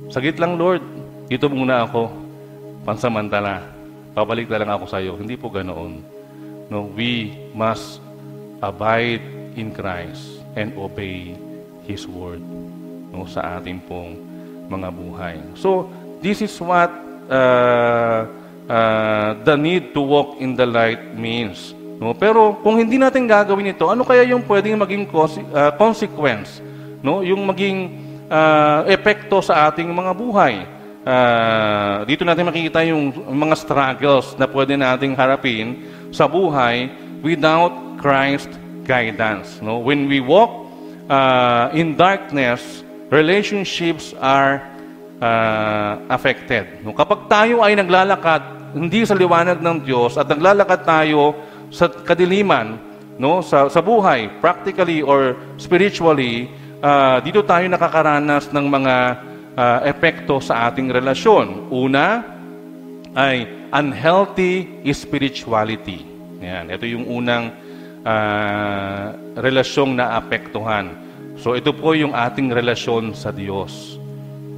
Saglit lang, Lord. Dito muna ako. Pansamantala. Babalik na lang ako sa iyo. Hindi po ganoon. No, we must abide in Christ and obey His word, no, sa ating pong mga buhay. So, this is what the need to walk in the light means. No? Pero kung hindi natin gagawin ito, ano kaya yung pwedeng maging consequence? No? Yung maging epekto sa ating mga buhay. Dito natin makikita yung mga struggles na pwede nating harapin sa buhay without Christ guidance. No? When we walk in darkness, relationships are affected. No? Kapag tayo ay naglalakad hindi sa liwanag ng Diyos at naglalakad tayo sa kadiliman, no, sa buhay, practically or spiritually, dito tayo nakakaranas ng mga epekto sa ating relasyon. Una ay unhealthy spirituality. Yan, ito yung unang relasyong naapektuhan. So ito po yung ating relasyon sa Diyos.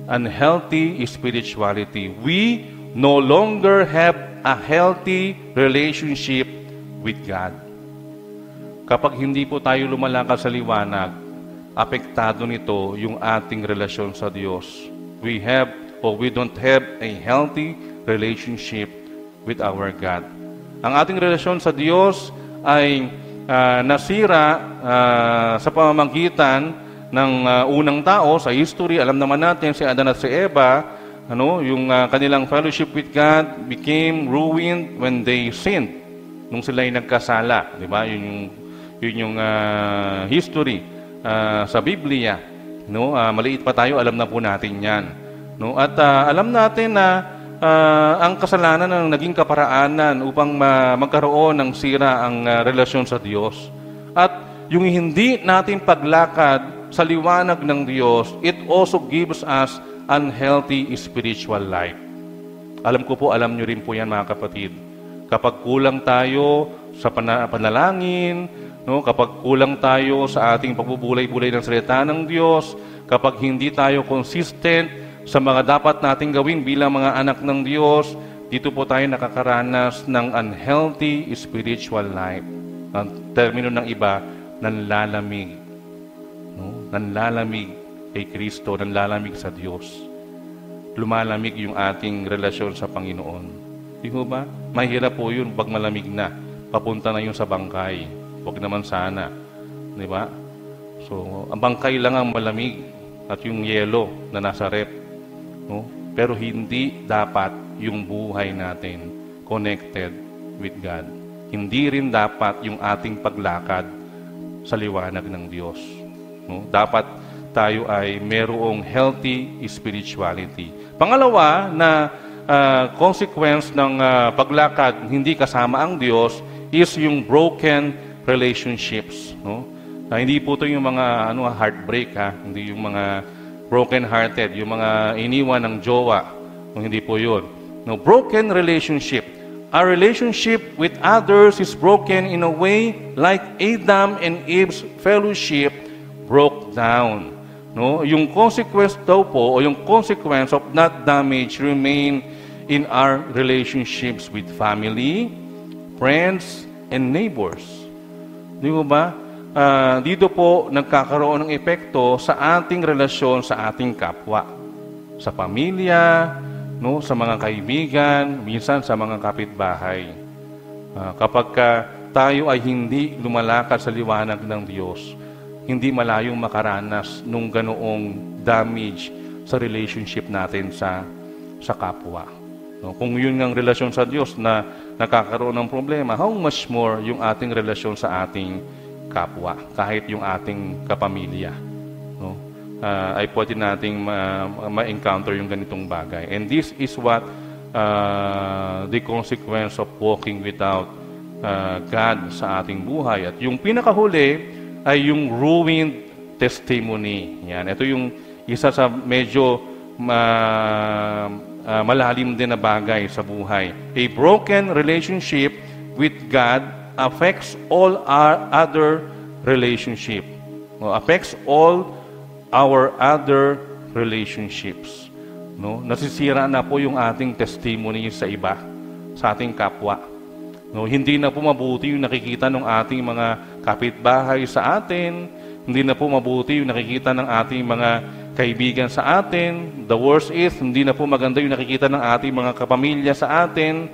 Unhealthy spirituality. We no longer have a healthy relationship with God. Kapag hindi po tayo lumalakad sa liwanag, apektado nito yung ating relasyon sa Diyos. We don't have a healthy relationship with our God. Ang ating relasyon sa Diyos ay nasira sa pamamagitan ng unang tao sa history. Alam naman natin si Adan at si Eva, yung kanilang fellowship with God became ruined when they sinned. Nung sila ay nagkasala, di ba? Yun yung history sa Biblia. No, maliit pa tayo, alam na po natin 'yan. No, at alam natin na ang kasalanan ang naging kaparaanan upang magkaroon ng sira ang relasyon sa Diyos. At yung hindi natin paglakad sa liwanag ng Diyos, it also gives us unhealthy spiritual life. Alam ko po, alam nyo rin po yan mga kapatid. Kapag kulang tayo sa panalangin, no, kapag kulang tayo sa ating pagbubulay-bulay ng salita ng Diyos, kapag hindi tayo consistent sa mga dapat nating gawin bilang mga anak ng Diyos, dito po tayo nakakaranas ng unhealthy spiritual life. Ang termino ng iba, nanlalamig. No? Nanlalamig kay Kristo, nanlalamig sa Diyos. Lumalamig yung ating relasyon sa Panginoon. Di ba? Mahirap po yun pag malamig na. Papunta na yun sa bangkay. Huwag naman sana. Di ba? So, ang bangkay lang ang malamig at yung yelo na nasa rep. No? Pero hindi dapat yung buhay natin connected with God. Hindi rin dapat yung ating paglakad sa liwanag ng Diyos. No? Dapat tayo ay merong healthy spirituality. Pangalawa na consequence ng paglakad hindi kasama ang Diyos is yung broken relationships. No? Hindi po ito yung mga heartbreak, hindi yung mga broken-hearted, yung mga iniwan ng jowa. Hindi po yun. No, broken relationship. Our relationship with others is broken in a way like Adam and Eve's fellowship broke down. No, yung consequence daw po, o yung consequence of that damage remain in our relationships with family, friends, and neighbors. Di ba? Dito po nagkakaroon ng epekto sa ating relasyon sa ating kapwa. Sa pamilya, no, sa mga kaibigan, minsan sa mga kapitbahay. Kapag tayo ay hindi lumalakad sa liwanag ng Diyos, hindi malayong makaranas nung ganoong damage sa relationship natin sa kapwa. No, kung yun ang relasyon sa Diyos na nakakaroon ng problema, how much more yung ating relasyon sa ating kapwa, kahit yung ating kapamilya. No? Ay pwede nating ma-encounter yung ganitong bagay. And this is what the consequence of walking without God sa ating buhay. At yung pinakahuli ay yung ruined testimony. Yan. Ito yung isa sa medyo malalim din na bagay sa buhay. A broken relationship with God affects all our other relationship. No, affects all our other relationships. No, nasisira na po yung ating testimony sa iba, sa ating kapwa. No, hindi na po mabuti yung nakikita ng ating mga kapitbahay sa atin, hindi na po mabuti yung nakikita ng ating mga kaibigan sa atin. The worst is, hindi na po maganda yung nakikita ng ating mga kapamilya sa atin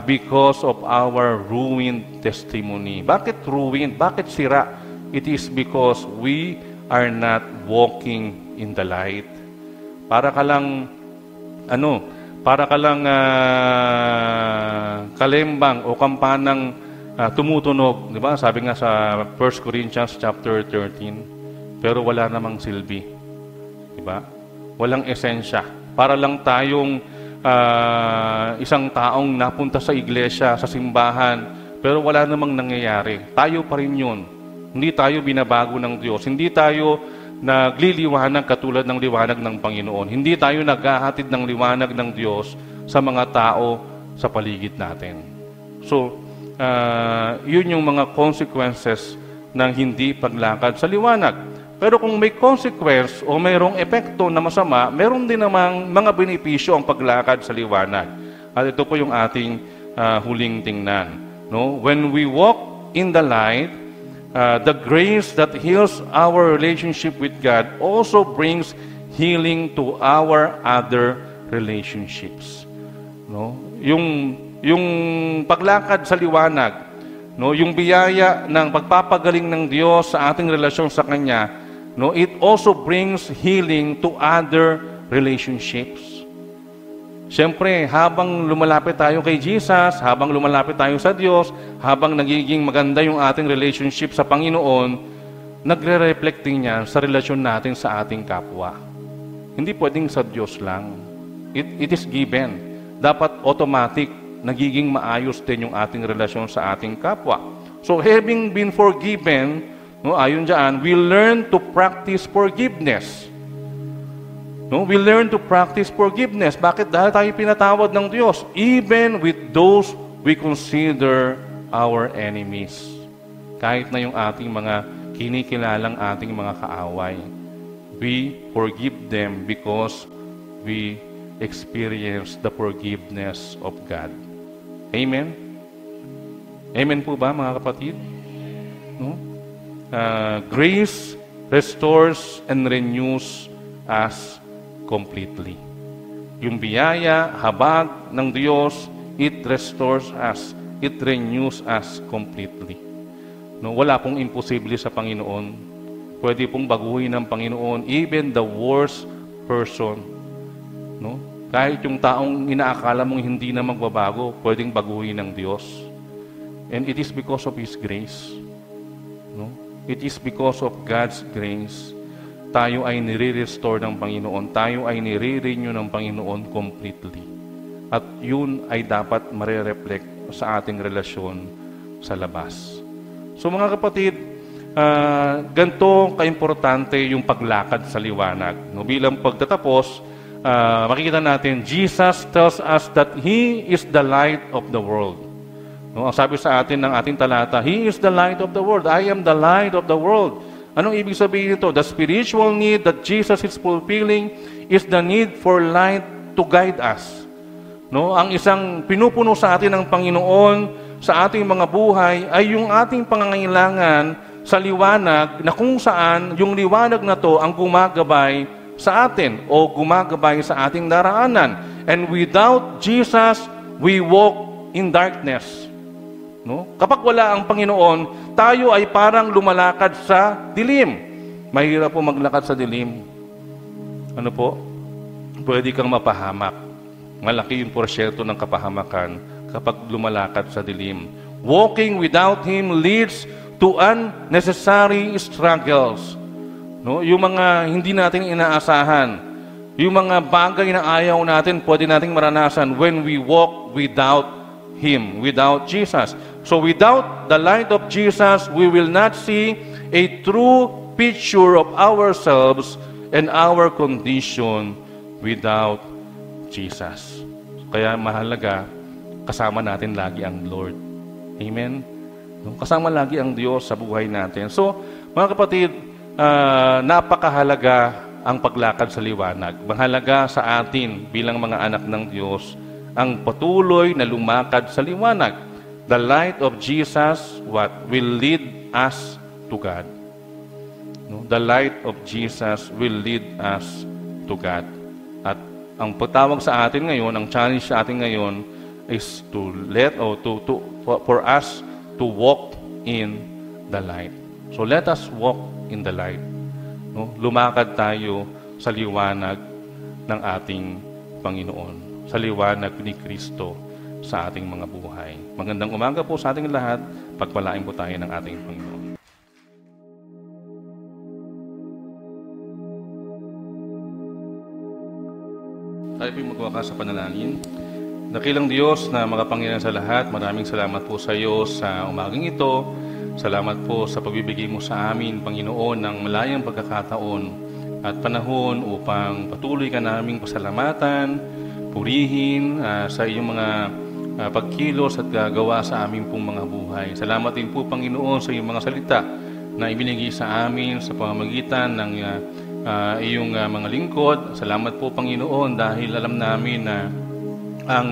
because of our ruined testimony. Bakit ruined? Bakit sira? It is because we are not walking in the light. Para ka lang, kalembang o kampanang tumutunog, di ba? Sabi nga sa 1 Corinthians chapter 13, pero wala namang silbi. Di ba? Walang esensya. Para lang tayong isang taong napunta sa iglesia, sa simbahan, pero wala namang nangyayari. Tayo pa rin yun. Hindi tayo binabago ng Diyos. Hindi tayo nagliliwanag katulad ng liwanag ng Panginoon. Hindi tayo naghahatid ng liwanag ng Diyos sa mga tao sa paligid natin. So, yun yung mga consequences ng hindi paglakad sa liwanag. Pero kung may consequence o mayroong epekto na masama, meron din namang mga benepisyo ang paglakad sa liwanag. At ito po yung ating huling tingnan. No? When we walk in the light, the grace that heals our relationship with God also brings healing to our other relationships. No? Yung paglakad sa liwanag, no, yung biyaya ng pagpapagaling ng Diyos sa ating relasyon sa Kanya, no, it also brings healing to other relationships. Siyempre, habang lumalapit tayo kay Jesus, habang lumalapit tayo sa Diyos, habang nagiging maganda yung ating relationship sa Panginoon, nagre-reflect din yan sa relasyon natin sa ating kapwa. Hindi pwedeng sa Diyos lang. It is given. Dapat automatic, nagiging maayos din yung ating relasyon sa ating kapwa. So, having been forgiven, no, ayon dyan, we learn to practice forgiveness. No, we learn to practice forgiveness. Bakit? Dahil tayo pinatawad ng Diyos, even with those we consider our enemies. Kahit na yung ating mga kinikilalang ating mga kaaway. We forgive them because we experience the forgiveness of God. Amen? Amen po ba, mga kapatid? No? Grace restores and renews us completely. Yung biyaya, habag ng Diyos, it restores us. It renews us completely. No, wala pong imposible sa Panginoon. Pwede pong baguhin ng Panginoon even the worst person. No? Kahit yung taong inaakala mong hindi na magbabago, pwedeng baguhin ng Diyos. And it is because of His grace. No? It is because of God's grace. Tayo ay nire-restore ng Panginoon. Tayo ay nire-renew ng Panginoon completely. At yun ay dapat mare-reflect sa ating relasyon sa labas. So mga kapatid, ganito kaimportante yung paglakad sa liwanag. No, bilang pagtatapos, makikita natin, Jesus tells us that He is the light of the world. No, ang sabi sa atin ng ating talata, He is the light of the world. I am the light of the world. Anong ibig sabihin nito? The spiritual need that Jesus is fulfilling is the need for light to guide us. No, ang isang pinupuno sa atin ng Panginoon sa ating mga buhay ay yung ating pangangailangan sa liwanag na kung saan yung liwanag na to ang gumagabay sa atin o gumagabay sa ating daraanan. And without Jesus, we walk in darkness. No? Kapag wala ang Panginoon, tayo ay parang lumalakad sa dilim. Mahirap po maglakad sa dilim. Ano po? Pwede kang mapahamak. Malaki yung porsyento ng kapahamakan kapag lumalakad sa dilim. Walking without Him leads to unnecessary struggles. No? Yung mga hindi natin inaasahan, yung mga bagay na ayaw natin, pwede nating maranasan when we walk without Him, without Jesus. So without the light of Jesus, we will not see a true picture of ourselves and our condition without Jesus. Kaya mahalaga, kasama natin lagi ang Lord. Amen? Kasama lagi ang Diyos sa buhay natin. So, mga kapatid, napakahalaga ang paglakad sa liwanag. Mahalaga sa atin bilang mga anak ng Diyos ang patuloy na lumakad sa liwanag. The light of Jesus will lead us to God. The light of Jesus will lead us to God. At ang pagtawag sa atin ngayon, ang challenge sa atin ngayon is for us to walk in the light. So let us walk in the light. Lumakad tayo sa liwanag ng ating Panginoon, sa liwanag ni Kristo sa ating mga buhay. Magandang umaga po sa ating lahat. Pagpalain po tayo ng ating Panginoon. Tayo po magwakas sa panalangin. Dakilang Diyos na makapangyarihan sa lahat, maraming salamat po sa iyo sa umagang ito. Salamat po sa pagbibigay mo sa amin, Panginoon, ng malayang pagkakataon at panahon upang patuloy ka naming pasalamatan, purihin sa iyong mga pagkilos at gagawa sa aming pong mga buhay. Salamat din po, Panginoon, sa iyong mga salita na ibinigay sa amin sa pamamagitan ng iyong mga lingkod. Salamat po, Panginoon, dahil alam namin na ang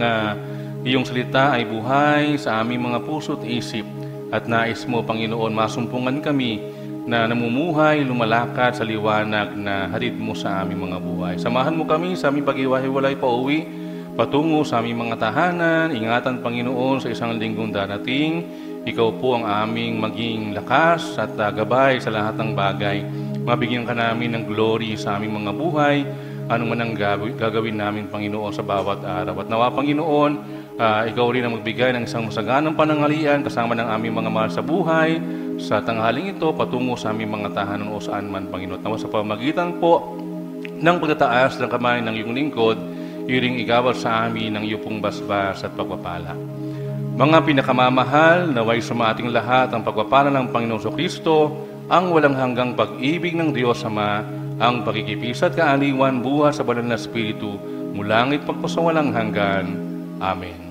iyong salita ay buhay sa aming mga puso at isip at nais mo, Panginoon, masumpungan kami na namumuhay, lumalakad sa liwanag na hatid mo sa aming mga buhay. Samahan mo kami sa aming pag-iwahiwalay pauwi patungo sa aming mga tahanan. Ingatan, Panginoon, sa isang linggong darating. Ikaw po ang aming maging lakas at gabay sa lahat ng bagay. Mabigyan ka namin ng glory sa aming mga buhay. Ano man ang gagawin namin, Panginoon, sa bawat araw. At nawa, Panginoon, ikaw rin ang magbigay ng isang masaganang panangalian kasama ng aming mga mahal sa buhay. Sa tanghaling ito, patungo sa aming mga tahanan o saan man, Panginoon. At nawa sa pamagitan po ng pagtataas ng kamay ng iyong lingkod, iring igawad sa amin ng iyong pong basbas at pagpapala. Mga pinakamamahal, naway sa ating lahat ang pagpapala ng Panginoon Kristo, ang walang hanggang pag-ibig ng Diyos Ama, ang pagkikipisa at kaaliwan buhat sa banal na Espiritu, mulangit pagpasawalang hanggan. Amen.